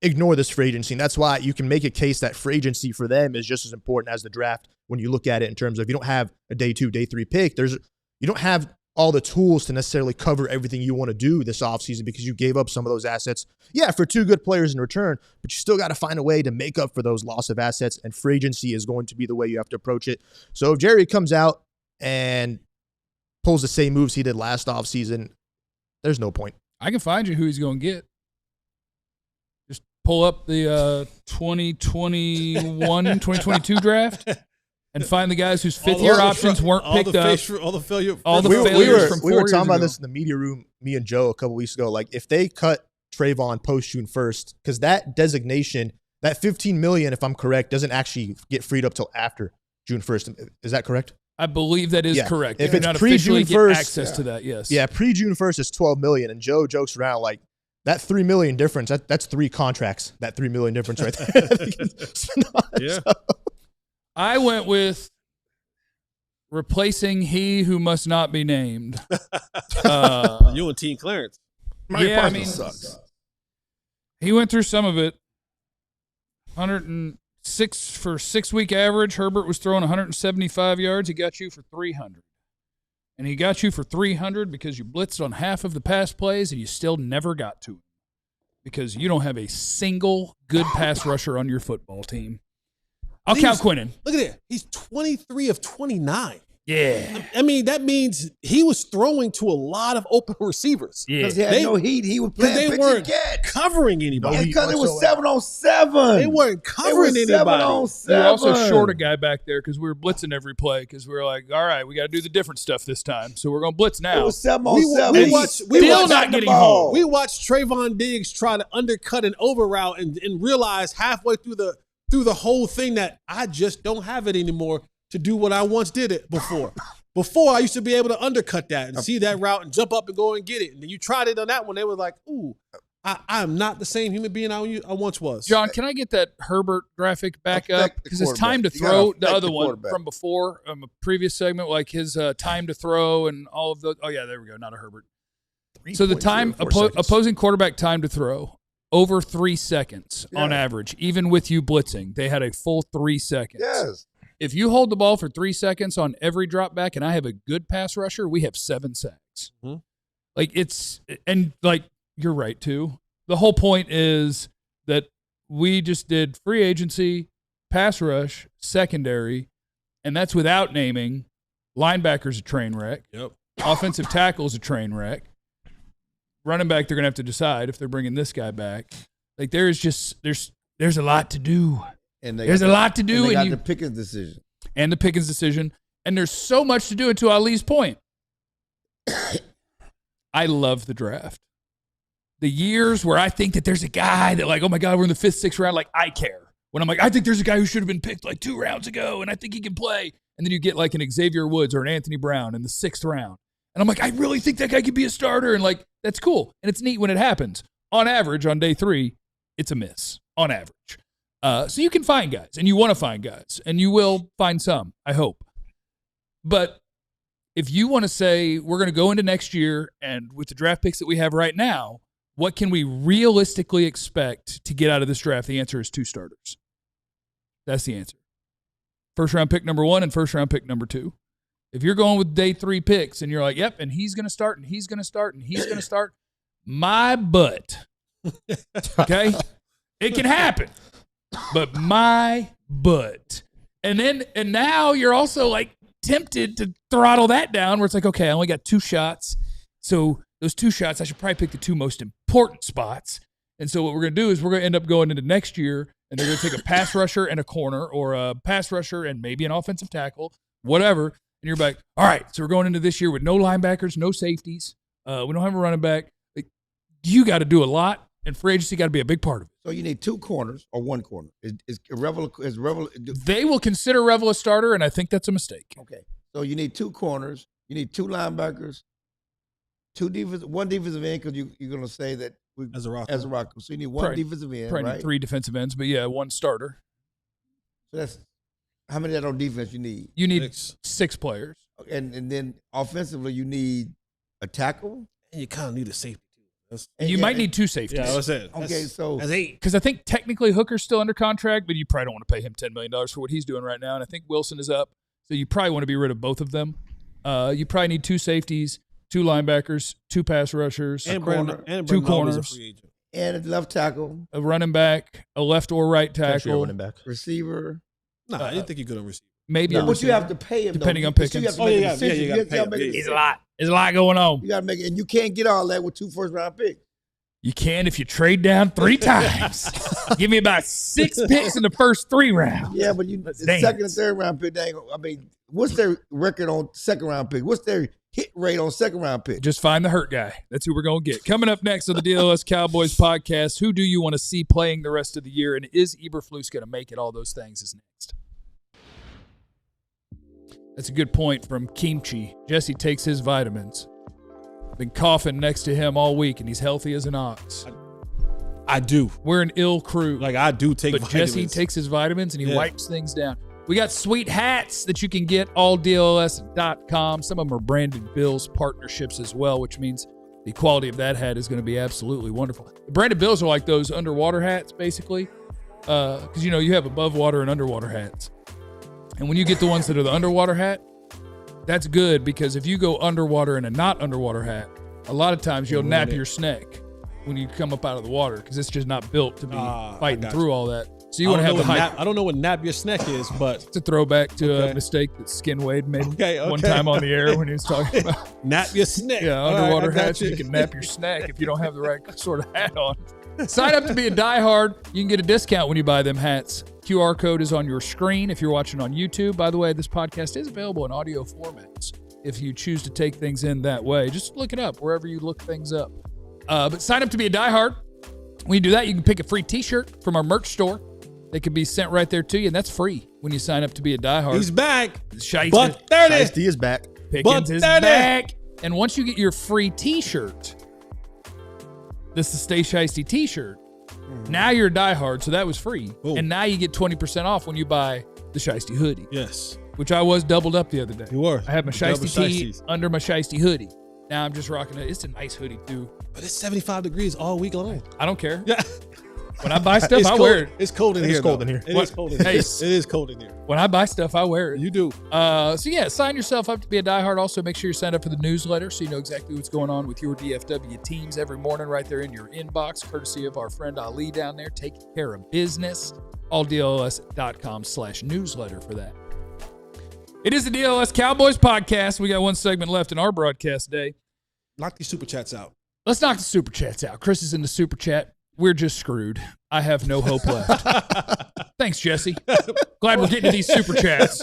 Speaker 4: ignore this free agency. And that's why you can make a case that free agency for them is just as important as the draft when you look at it in terms of you don't have a day 2, day 3 pick. You don't have all the tools to necessarily cover everything you want to do this offseason because you gave up some of those assets. Yeah, for 2 good players in return, but you still got to find a way to make up for those loss of assets, and free agency is going to be the way you have to approach it. So if Jerry comes out and pulls the same moves he did last offseason, there's no point.
Speaker 1: I can find you who he's going to get. Just pull up the 2021, 2022 draft. And find the guys whose fifth-year options weren't picked up.
Speaker 3: All the failures
Speaker 1: from 4
Speaker 4: we were talking
Speaker 1: years
Speaker 4: about
Speaker 1: ago.
Speaker 4: this in the media room, me and Joe, a couple weeks ago. Like, if they cut Trevon post June 1st, because that designation, that $15 million, if I'm correct, doesn't actually get freed up till after June 1st. Is that correct?
Speaker 1: I believe that is correct.
Speaker 4: If
Speaker 1: You
Speaker 4: it's
Speaker 1: do not
Speaker 4: pre-June
Speaker 1: officially get
Speaker 4: 1st,
Speaker 1: access to that, yes.
Speaker 4: Yeah, pre-June 1st is $12 million, and Joe jokes around like, that $3 million difference, that's 3 contracts, that $3 million difference right there.
Speaker 3: Yeah.
Speaker 1: I went with replacing he who must not be named.
Speaker 3: You and Team Clarence.
Speaker 1: Yeah, I mean,
Speaker 2: sucks.
Speaker 1: he went through some of it. 106 for 6-week average. Herbert was throwing 175 yards. He got you for 300. And he got you for 300 because you blitzed on half of the pass plays and you still never got to him because you don't have a single good pass rusher on your football team. I'll count Quinnen.
Speaker 3: Look at it. He's 23 of 29.
Speaker 1: Yeah.
Speaker 3: I mean, that means he was throwing to a lot of open receivers.
Speaker 1: Yeah.
Speaker 2: Because he had no heat. He was playing
Speaker 3: They
Speaker 2: pitch
Speaker 3: weren't
Speaker 2: and catch.
Speaker 3: covering anybody.
Speaker 2: Because it was 7-on-7.
Speaker 3: They weren't covering anybody.
Speaker 2: 7-on-7.
Speaker 1: We were also short a guy back there because we were blitzing every play because we were like, all right, we got to do the different stuff this time. So we're going to blitz now.
Speaker 2: It was 7-on-7.
Speaker 3: We
Speaker 2: He
Speaker 3: watched
Speaker 1: still not getting home.
Speaker 3: We watched Trevon Diggs try to undercut an over route and realize halfway through the whole thing that I just don't have it anymore to do what I once did it before. Before, I used to be able to undercut that and see that route and jump up and go and get it. And then you tried it on that one. They were like, ooh, I am not the same human being I once was.
Speaker 1: John, can I get that Herbert graphic back up? Because it's time to throw the other one from before, a previous segment, like his time to throw and all of those. Oh, yeah, there we go. Not a Herbert. So the time, opposing quarterback time to throw, over 3 seconds on average, even with you blitzing. They had a full 3 seconds.
Speaker 2: Yes.
Speaker 1: If you hold the ball for 3 seconds on every drop back and I have a good pass rusher, we have 7 sacks. Mm-hmm. You're right, too. The whole point is that we just did free agency, pass rush, secondary, and that's without naming linebackers a train wreck.
Speaker 3: Yep.
Speaker 1: Offensive tackle's a train wreck. Running back, they're going to have to decide if they're bringing this guy back. Like, there's a lot to do.
Speaker 2: And
Speaker 1: there's a lot to do.
Speaker 2: And they got the Pickens decision.
Speaker 1: And the Pickens decision. And there's so much to do. And to Ali's point, I love the draft. The years where I think that there's a guy that, like, oh, my God, we're in the 5th, 6th round, like, I care. When I'm like, I think there's a guy who should have been picked, like, 2 rounds ago, and I think he can play. And then you get, like, an Xavier Woods or an Anthony Brown in the 6th round. And I'm like, I really think that guy could be a starter. And, like, that's cool. And it's neat when it happens. On average, on day 3, it's a miss. On average. So you can find guys, and you want to find guys, and you will find some, I hope. But if you want to say we're going to go into next year, and with the draft picks that we have right now, what can we realistically expect to get out of this draft? The answer is 2 starters. That's the answer. First-round pick number 1 and first-round pick number 2. If you're going with day 3 picks and you're like, yep, and he's going to start and he's going to start and he's going to start, my butt. Okay? It can happen. But my butt. And now you're also like tempted to throttle that down where it's like, okay, I only got 2 shots. So those 2 shots, I should probably pick the 2 most important spots. And so what we're going to do is we're going to end up going into next year and they're going to take a pass rusher and a corner or a pass rusher and maybe an offensive tackle, whatever. And you're like, all right, so we're going into this year with no linebackers, no safeties. We don't have a running back. Like, you got to do a lot, and free agency got to be a big part of it.
Speaker 2: So you need 2 corners or 1 corner. Is Revel?
Speaker 1: They will consider Revel a starter, and I think that's a mistake.
Speaker 2: Okay. So you need 2 corners. You need 2 linebackers, 1 defensive end because you're going to say that
Speaker 3: as a rock.
Speaker 2: So you need 1 defensive end,
Speaker 1: probably
Speaker 2: right?
Speaker 1: Need 3 defensive ends, but yeah, 1 starter.
Speaker 2: So that's how many of that on defense you need?
Speaker 1: You need 6 players.
Speaker 2: And then offensively, you need a tackle.
Speaker 3: And you kind of need a safety too.
Speaker 1: You might need 2 safeties.
Speaker 3: Yeah, that's it.
Speaker 2: Okay, so
Speaker 3: that's 8.
Speaker 1: Because I think technically Hooker's still under contract, but you probably don't want to pay him $10 million for what he's doing right now. And I think Wilson is up, so you probably want to be rid of both of them. You probably need 2 safeties, 2 linebackers, 2 pass rushers,
Speaker 3: and
Speaker 1: and 2 corners,
Speaker 2: and a left tackle,
Speaker 1: a running back, a left or right tackle,
Speaker 4: running back,
Speaker 2: receiver.
Speaker 3: No, I didn't think you could on receiver.
Speaker 1: Maybe
Speaker 2: but you have to pay him
Speaker 1: depending on Pickens.
Speaker 3: It's
Speaker 1: a lot. There's a lot going on.
Speaker 2: You got to make it, and you can't get all that with 2 first-round picks.
Speaker 1: You can if you trade down 3 times. Give me about 6 picks in the first 3 rounds.
Speaker 2: Yeah, but the second and third round pick, what's their record on second round pick? What's their hit rate on second round pick?
Speaker 1: Just find the hurt guy. That's who we're going to get. Coming up next on the DLLS Cowboys podcast, who do you want to see playing the rest of the year, and is Eberflus going to make it? All those things is next. That's a good point from Kimchi. Jesse takes his vitamins. Been coughing next to him all week, and he's healthy as an ox.
Speaker 3: I do.
Speaker 1: We're an ill crew.
Speaker 3: Like, I do take
Speaker 1: but
Speaker 3: vitamins.
Speaker 1: Jesse takes his vitamins, and he wipes things down. We got sweet hats that you can get, ALLDLLS.com. Some of them are Brandon Bills partnerships as well, which means the quality of that hat is going to be absolutely wonderful. The Brandon Bills are like those underwater hats, basically, because, you have above water and underwater hats. And when you get the ones that are the underwater hat, that's good because if you go underwater in a not underwater hat, a lot of times you'll nap your neck when you come up out of the water because it's just not built to be fighting through all that. So you want to have the height.
Speaker 3: I don't know what nap your snack is, but
Speaker 1: it's a throwback to a mistake that Skin Wade made one time on the air when he was talking about
Speaker 3: nap your snack.
Speaker 1: Yeah, underwater hats. You can nap your snack if you don't have the right sort of hat on. Sign up to be a diehard. You can get a discount when you buy them hats. QR code is on your screen if you're watching on YouTube. By the way, this podcast is available in audio formats if you choose to take things in that way. Just look it up wherever you look things up. But sign up to be a diehard. When you do that, you can pick a free T-shirt from our merch store. They can be sent right there to you, and that's free when you sign up to be a diehard.
Speaker 3: He's back.
Speaker 1: Shiesty.
Speaker 4: Shiesty is back.
Speaker 1: Pickens is back. And once you get your free T-shirt, this is the Stay Shiesty T-shirt. Now you're a diehard, so that was free.
Speaker 3: Ooh.
Speaker 1: And now you get 20% off when you buy the Shiesty hoodie.
Speaker 3: Yes.
Speaker 1: Which I was doubled up the other day.
Speaker 3: You were.
Speaker 1: I had my Shiesty tee under my Shiesty hoodie. Now I'm just rocking it. It's a nice hoodie, too.
Speaker 3: But it's 75 degrees all week long.
Speaker 1: I don't care.
Speaker 3: Yeah.
Speaker 1: When I buy stuff, I wear it.
Speaker 3: It's cold in here.
Speaker 4: It's cold in here.
Speaker 3: It is cold in here. It is cold in here.
Speaker 1: When I buy stuff, I wear it.
Speaker 3: You do.
Speaker 1: So yeah, sign yourself up to be a diehard. Also, make sure you sign up for the newsletter so you know exactly what's going on with your DFW teams every morning right there in your inbox, courtesy of our friend Ali down there, taking care of business. AllDLLS.com/newsletter for that. It is the DLLS Cowboys podcast. We got one segment left in our broadcast day.
Speaker 3: Knock these super chats out.
Speaker 1: Let's knock the super chats out. Chris is in the super chat. We're just screwed. I have no hope left. Thanks, Jesse. Glad we're getting to these super chats.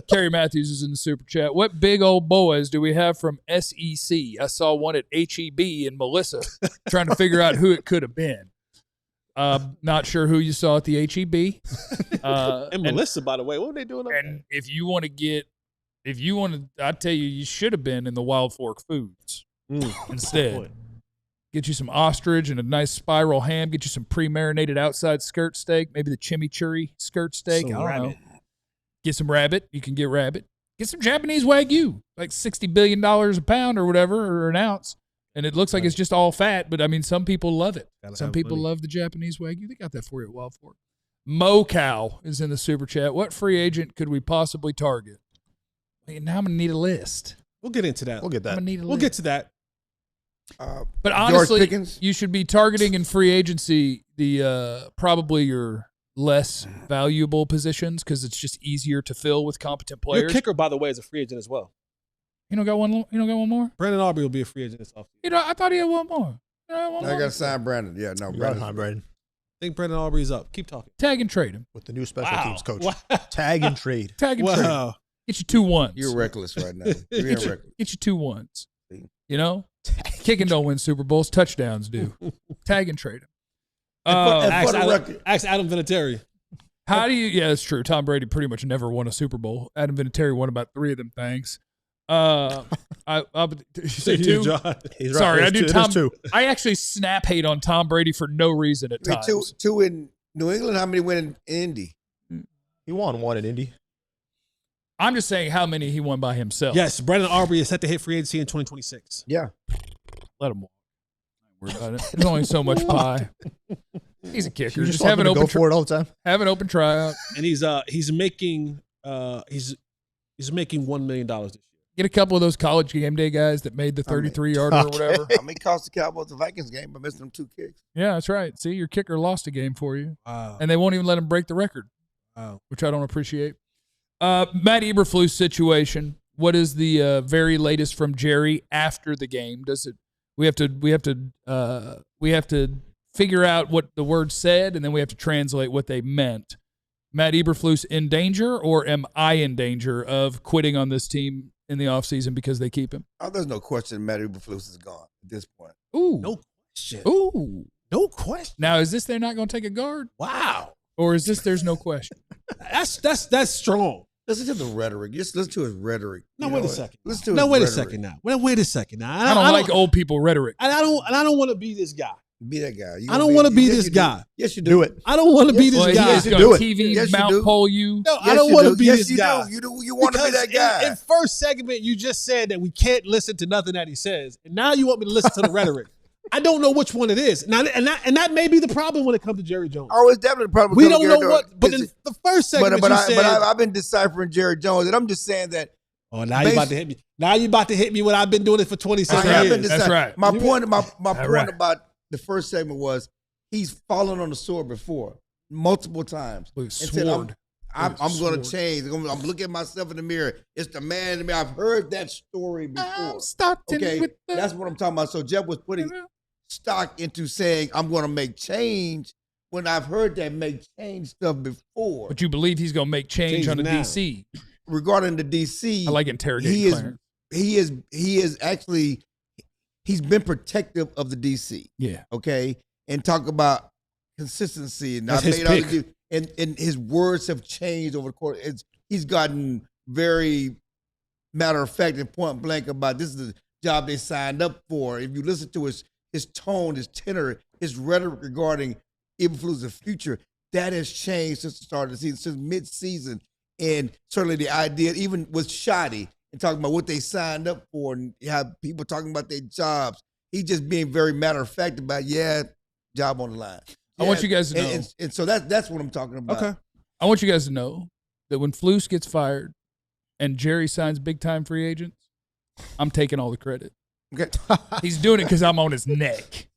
Speaker 1: Kerry Matthews is in the super chat. What big old boys do we have from SEC? I saw one at HEB in Melissa trying to figure out who it could have been. Not sure who you saw at the HEB.
Speaker 3: And Melissa, by the way, what were they doing up
Speaker 1: and there? If you want to, I tell you, you should have been in the Wild Fork Foods instead. Get you some ostrich and a nice spiral ham. Get you some pre-marinated outside skirt steak, maybe the chimichurri skirt steak.
Speaker 3: Some
Speaker 1: I don't
Speaker 3: rabbit.
Speaker 1: know. Get some rabbit. You can get rabbit. Get some Japanese Wagyu, like $60 billion a pound or whatever, or an ounce. And it looks like it's just all fat, but I mean, some people love it. Some people love the Japanese Wagyu. They got that for you at Wild Fork. Mo Cow is in the super chat. What free agent could we possibly target? Now I'm gonna need a list.
Speaker 3: We'll get into that.
Speaker 4: We'll get
Speaker 1: I'm
Speaker 4: that.
Speaker 1: gonna need a
Speaker 3: We'll
Speaker 1: list.
Speaker 3: get to that.
Speaker 1: But honestly,
Speaker 2: George Pickens?
Speaker 1: you should be targeting in free agency the probably your less valuable positions because it's just easier to fill with competent
Speaker 3: Your
Speaker 1: players.
Speaker 3: kicker, by the way, is a free agent as well.
Speaker 1: You don't got one. You don't got one more.
Speaker 3: Brandon Aubrey will be a free agent this offseason.
Speaker 1: I thought he had one more.
Speaker 2: I got to sign Brandon. Yeah, no, Brandon.
Speaker 4: Brandon.
Speaker 3: I think Brandon Aubrey's up. Keep talking.
Speaker 1: Tag and trade him.
Speaker 4: With the new special teams coach.
Speaker 3: Wow.
Speaker 4: Tag and trade.
Speaker 1: Tag and trade him.
Speaker 3: Wow.
Speaker 1: Get you 2 1s.
Speaker 2: You're reckless right now. You're being reckless.
Speaker 1: Get you 2 1s. You know, kicking don't win Super Bowls. Touchdowns do. Tag and trade him.
Speaker 2: And for the record,
Speaker 3: Ask Adam Vinatieri.
Speaker 1: How do you? Yeah, that's true. Tom Brady pretty much never won a Super Bowl. Adam Vinatieri won about 3 of them things. You say 2?
Speaker 4: He's
Speaker 1: Sorry,
Speaker 4: right.
Speaker 1: I do
Speaker 4: There's
Speaker 1: Tom.
Speaker 4: two.
Speaker 1: I actually snap hate on Tom Brady for no reason at times.
Speaker 2: two in New England. How many win in Indy?
Speaker 4: He won 1 in Indy.
Speaker 1: I'm just saying how many he won by himself.
Speaker 3: Yes, Brandon Aubrey is set to hit free agency in 2026.
Speaker 2: Yeah.
Speaker 1: Let him walk. Don't worry about it. There's only so much pie. He's a kicker.
Speaker 4: You
Speaker 1: Just
Speaker 4: just
Speaker 1: have an
Speaker 4: go
Speaker 1: open
Speaker 4: for it all the time.
Speaker 1: have an open tryout.
Speaker 3: And he's making $1 million this year.
Speaker 1: Get a couple of those college game day guys that made the 33-yarder or whatever.
Speaker 2: How many cost the Cowboys the Vikings game by missing them 2 kicks?
Speaker 1: Yeah, that's right. See, your kicker lost a game for you,
Speaker 3: Wow.
Speaker 1: and they won't even let him break the record,
Speaker 3: Wow.
Speaker 1: which I don't appreciate. Matt Eberflus situation. What is the very latest from Jerry after the game? Does it? We have to figure out what the word said, and then we have to translate what they meant. Matt Eberflus in danger, or am I in danger of quitting on this team in the offseason because they keep him?
Speaker 2: Oh, there's no question Matt Eberflus is gone at this point.
Speaker 1: Ooh.
Speaker 3: No question.
Speaker 1: Ooh.
Speaker 3: No question.
Speaker 1: Now, is this they're not going to take a guard?
Speaker 3: Wow.
Speaker 1: Or is this there's no question?
Speaker 3: That's strong.
Speaker 2: Listen to the rhetoric. Just listen to his rhetoric.
Speaker 3: No, wait a second.
Speaker 2: Listen to his
Speaker 3: No, wait a
Speaker 2: rhetoric.
Speaker 3: second now. Wait a second now.
Speaker 1: I don't like old people rhetoric.
Speaker 3: And I don't want to be this guy.
Speaker 2: Be that guy.
Speaker 3: I don't want to be this guy.
Speaker 2: Yes, you
Speaker 4: Do it.
Speaker 3: I don't want to be
Speaker 1: Well,
Speaker 3: this
Speaker 1: he
Speaker 3: guy.
Speaker 1: is
Speaker 2: you
Speaker 1: going
Speaker 2: do
Speaker 1: to
Speaker 2: it.
Speaker 1: TV
Speaker 2: Yes, you
Speaker 1: Mount
Speaker 2: do.
Speaker 1: Pole you.
Speaker 3: No, I
Speaker 2: Yes,
Speaker 3: don't
Speaker 2: you
Speaker 3: want to
Speaker 2: do.
Speaker 3: be
Speaker 2: Yes,
Speaker 3: this
Speaker 2: you
Speaker 3: guy.
Speaker 2: do. You want to be
Speaker 3: Because
Speaker 2: that guy.
Speaker 3: In first segment, you just said that we can't listen to nothing that he says, and now you want me to listen to the rhetoric. I don't know which one it is. Now, and that may be the problem when it comes to Jerry Jones.
Speaker 2: Oh, it's definitely a problem.
Speaker 3: We
Speaker 2: with
Speaker 3: don't know
Speaker 2: Gary
Speaker 3: what.
Speaker 2: Jones.
Speaker 3: But in the first segment, you said.
Speaker 2: I've been deciphering Jerry Jones, and I'm just saying that.
Speaker 3: Oh, now you about to hit me. Now you about to hit me when I've been doing it for 27
Speaker 2: I have
Speaker 3: years.
Speaker 2: been
Speaker 1: That's
Speaker 2: deciphering.
Speaker 1: right.
Speaker 2: My point
Speaker 1: right.
Speaker 2: about the first segment was he's fallen on the sword before multiple times.
Speaker 1: With
Speaker 2: And said,
Speaker 1: sword.
Speaker 2: I'm going
Speaker 1: Sword.
Speaker 2: to change. I'm looking at myself in the mirror. It's the man in me. I've heard that story before.
Speaker 1: I'm starting
Speaker 2: Okay,
Speaker 1: with the-
Speaker 2: that's what I'm talking about. So Jeff was putting stock into saying I'm going to make change when I've heard that make change stuff before.
Speaker 1: But you believe he's going to make change
Speaker 3: Change
Speaker 1: on the
Speaker 3: now.
Speaker 1: DC.
Speaker 2: Regarding the DC,
Speaker 1: I like interrogating
Speaker 2: he is
Speaker 1: Clarence.
Speaker 2: he is actually he's been protective of the DC.
Speaker 1: Yeah.
Speaker 2: Okay, and talk about consistency. And
Speaker 3: That's his
Speaker 2: all
Speaker 3: pick.
Speaker 2: the- and his words have changed over the course. He's gotten very matter of fact and point blank about this is the job they signed up for. If you listen to his tone, his tenor, his rhetoric regarding Eberflus's future, that has changed since the start of the season, since mid-season. And certainly the idea, even with Shoddy, and talking about what they signed up for and how people talking about their jobs, he's just being very matter of fact about, job on the line.
Speaker 1: I want you guys to know.
Speaker 2: And so that's what I'm talking about.
Speaker 3: Okay.
Speaker 1: I want you guys to know that when Flus gets fired and Jerry signs big-time free agents, I'm taking all the credit.
Speaker 2: Okay.
Speaker 1: He's doing it because I'm on his neck.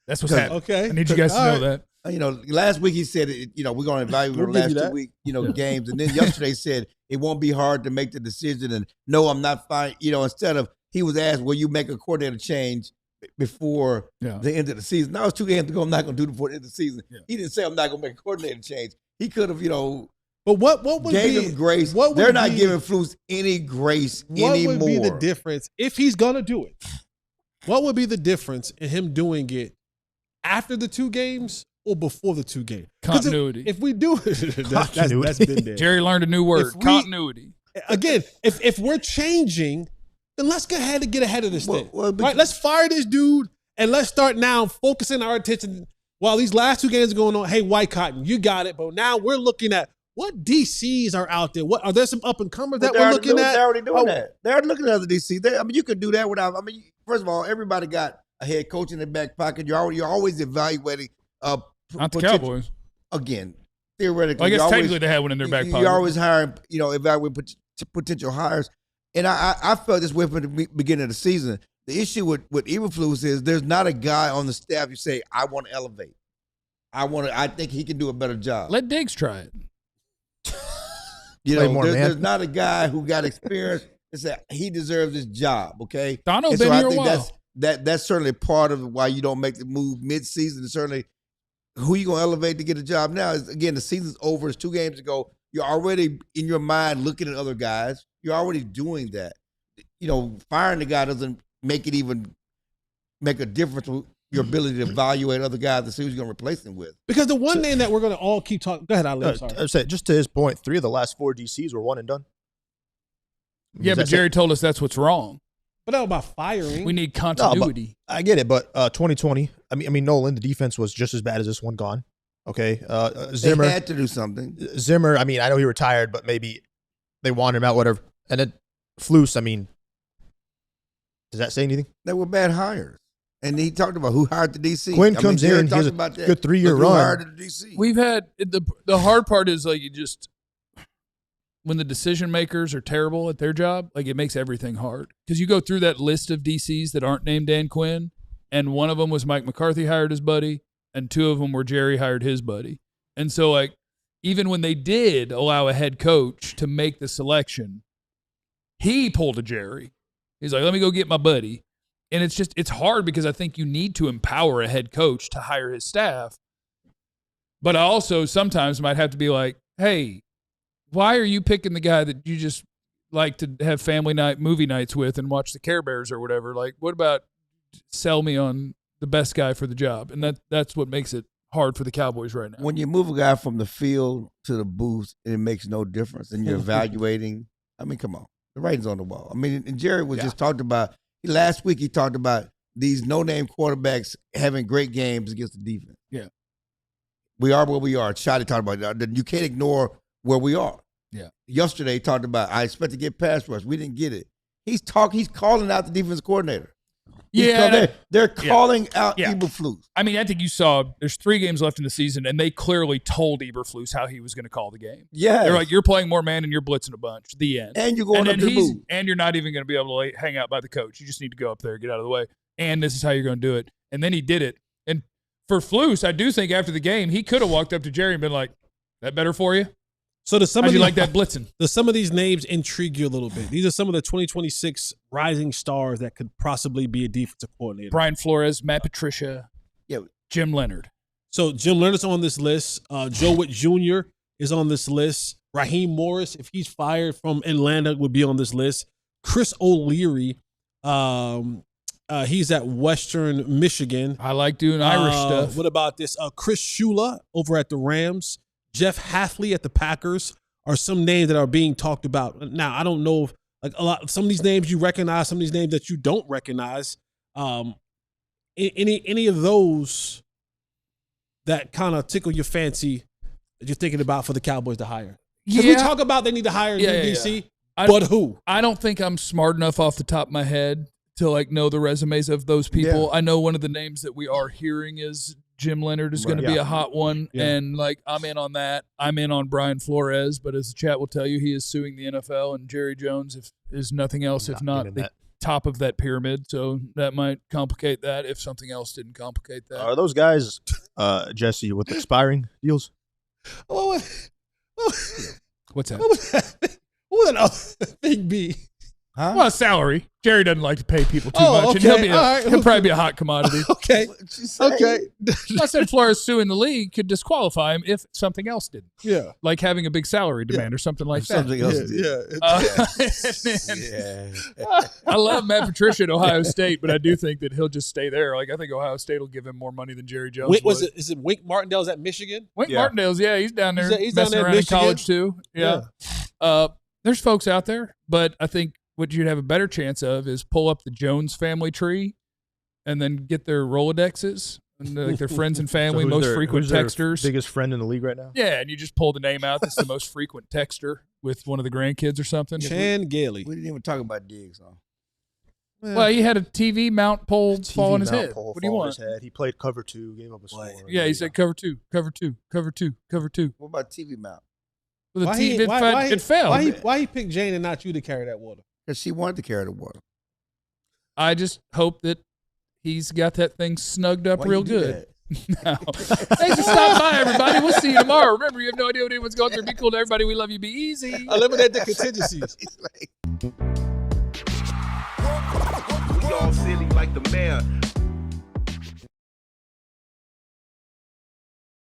Speaker 1: That's what's happening.
Speaker 3: Okay.
Speaker 1: I need you guys to know that.
Speaker 2: Last week he said, we're going to evaluate
Speaker 3: We'll
Speaker 2: the
Speaker 3: give
Speaker 2: last
Speaker 3: you
Speaker 2: 2
Speaker 3: that.
Speaker 2: week, games. And then yesterday said it won't be hard to make the decision. And no, I'm not fine. Instead of, he was asked, will you make a coordinator change before the end of the season? Now it's 2 games to go. I'm not going to do it before the end of the season.
Speaker 1: Yeah.
Speaker 2: He didn't say I'm not going to make a coordinator change. He could have,
Speaker 3: But what would
Speaker 2: gave
Speaker 3: be
Speaker 2: him grace.
Speaker 3: What would
Speaker 2: They're not
Speaker 3: be-
Speaker 2: giving Flus any grace
Speaker 3: What
Speaker 2: anymore.
Speaker 3: would be the difference if he's gonna do it? What would be the difference in him doing it after the 2 games or before the 2 games? 'Cause
Speaker 1: Continuity.
Speaker 3: If we do it, that's been there.
Speaker 1: Jerry learned a new word,
Speaker 3: If we-
Speaker 1: continuity.
Speaker 3: Again, if we're changing, then let's go ahead and get ahead of this thing.
Speaker 2: but-
Speaker 3: Right? Let's fire this dude and let's start now focusing our attention while these last 2 games are going on. Hey, White Cotton, you got it. But now we're looking at what DCs are out there. What are there some up and comers that we're looking at?
Speaker 2: They're already doing
Speaker 3: Oh,
Speaker 2: that. They're looking at the DC. You could do that without. First of all, everybody got a head coach in their back pocket. You're always evaluating.
Speaker 1: Not the
Speaker 2: potential-
Speaker 1: Cowboys.
Speaker 2: Again, theoretically.
Speaker 1: Well, I guess
Speaker 2: you're
Speaker 1: technically they had one in their back pocket.
Speaker 2: You're always hiring. Evaluating potential hires. And I felt this way from the beginning of the season. The issue with Eberflus is there's not a guy on the staff you say, I want to elevate. I think he can do a better job.
Speaker 1: Let Diggs try it.
Speaker 2: There's not a guy who got experience and said he deserves this job, okay?
Speaker 1: Dono's been here a while.
Speaker 2: That's certainly part of why you don't make the move mid-season. And certainly who you going to elevate to get a job now is, again, the season's over. It's 2 games ago. You're already in your mind looking at other guys. You're already doing that. Firing the guy doesn't make a difference with your ability to evaluate other guys to see who's going to replace them with.
Speaker 3: Because the one name that we're going to all keep talking. Go ahead, Ali. I'm sorry.
Speaker 4: I would say, just to his point, 3 of the last 4 DCs were one and done.
Speaker 1: Yeah, but Jerry told us that's what's wrong.
Speaker 3: But that was about firing.
Speaker 1: We need continuity.
Speaker 4: No, I get it, but 2020. I mean, Nolan, the defense was just as bad as this one gone. Okay, Zimmer
Speaker 2: they had to do something.
Speaker 4: Zimmer. I mean, I know he retired, but maybe they wanted him out, whatever. And then Flus. I mean, does that say anything?
Speaker 2: They were bad hires. And he talked about who hired the DC.
Speaker 4: Quinn comes in, he has a good 3-year run.
Speaker 2: Who hired the DC?
Speaker 1: We've had the hard part is like when the decision makers are terrible at their job, like it makes everything hard. Because you go through that list of DCs that aren't named Dan Quinn, and one of them was Mike McCarthy hired his buddy, and 2 of them were Jerry hired his buddy. And so like even when they did allow a head coach to make the selection, he pulled a Jerry. He's like, let me go get my buddy. And it's hard because I think you need to empower a head coach to hire his staff. But I also sometimes might have to be like, hey, why are you picking the guy that you just like to have movie nights with and watch the Care Bears or whatever? Like, what about sell me on the best guy for the job? And that's what makes it hard for the Cowboys right now.
Speaker 2: When you move a guy from the field to the booth, it makes no difference. And you're evaluating. I mean, come on. The writing's on the wall. I mean, and Jerry was just talked about. Last week he talked about these no-name quarterbacks having great games against the defense.
Speaker 1: Yeah.
Speaker 2: We are where we are. Shotty talked about that. You can't ignore where we are.
Speaker 1: Yeah.
Speaker 2: Yesterday he talked about, I expect to get pass rush. We didn't get it. He's calling out the defense coordinator. They're calling out Eberflus.
Speaker 1: I mean, I think you saw there's 3 games left in the season, and they clearly told Eberflus how he was going to call the game.
Speaker 2: Yeah,
Speaker 1: they're like, you're playing more man and you're blitzing a bunch. The end.
Speaker 2: And you're going up to the move.
Speaker 1: And you're not even going to be able to hang out by the coach. You just need to go up there, get out of the way. And this is how you're going to do it. And then he did it. And for Flus, I do think after the game, he could have walked up to Jerry and been like, "That better for you?"
Speaker 3: So does some of
Speaker 1: you like that blitzing?
Speaker 3: Does some of these names intrigue you a little bit? These are some of the 2026 rising stars that could possibly be a defensive coordinator.
Speaker 1: Brian Flores, Matt Patricia, Jim Leonard.
Speaker 3: So Jim Leonard's on this list. Joe Witt Jr. is on this list. Raheem Morris, if he's fired from Atlanta, would be on this list. Chris O'Leary, he's at Western Michigan.
Speaker 1: I like doing Irish stuff.
Speaker 3: What about this? Chris Shula over at the Rams. Jeff Hafley at the Packers are some names that are being talked about. Now, I don't know if some of these names you recognize, some of these names that you don't recognize. Any of those that kind of tickle your fancy that you're thinking about for the Cowboys to hire? Because we talk about they need to hire a new DC, but who?
Speaker 1: I don't think I'm smart enough off the top of my head to know the resumes of those people. Yeah. I know one of the names that we are hearing is Jim Leonard is going to be a hot one, and I'm in on that. I'm in on Brian Flores, but as the chat will tell you, he is suing the NFL, and Jerry Jones is nothing else if not the top of that pyramid. So that might complicate that if something else didn't complicate that.
Speaker 4: Are those guys, Jesse, with expiring deals?
Speaker 1: What's that?
Speaker 3: What would that other thing be?
Speaker 2: Huh?
Speaker 1: Well, salary. Jerry doesn't like to pay people too much, and he'll probably be a hot commodity.
Speaker 3: Okay.
Speaker 1: I said Flores suing the league could disqualify him if something else didn't.
Speaker 3: Yeah.
Speaker 1: Like having a big salary demand or something like that.
Speaker 2: Something else did.
Speaker 1: I love Matt Patricia at Ohio State, but I do think that he'll just stay there. I think Ohio State will give him more money than Jerry Jones would.
Speaker 3: Is it Wink Martindale's at Michigan?
Speaker 1: Wink Martindale's, he's down there.
Speaker 3: He's
Speaker 1: messing
Speaker 3: down there
Speaker 1: around in college too. Yeah.
Speaker 3: Yeah.
Speaker 1: There's folks out there, but I think what you'd have a better chance of is pull up the Jones family tree and then get their Rolodexes and their friends and family, most frequent texters.
Speaker 4: Biggest friend in the league right now?
Speaker 1: Yeah, and you just pull the name out that's the most frequent texter with one of the grandkids or something.
Speaker 3: Chan Gailey.
Speaker 2: We didn't even talk about Diggs, huh?
Speaker 1: Well, he had a TV mount pole fall on his head. What do you want?
Speaker 4: He played cover 2, gave up a score.
Speaker 1: Yeah, he said cover 2, cover 2, cover 2, cover 2.
Speaker 2: What about TV mount?
Speaker 1: Well, it fell.
Speaker 3: Why he picked Jane and not you to carry that water?
Speaker 2: because she wanted to carry the water.
Speaker 1: I just hope that he's got that thing snugged up
Speaker 2: Why
Speaker 1: real
Speaker 2: you do
Speaker 1: good. No. Thanks for stopping by, everybody. We'll see you tomorrow. Remember, you have no idea what anyone's going through. Be cool to everybody. We love you. Be easy.
Speaker 3: Eliminate the contingencies.
Speaker 5: We all silly like the mayor.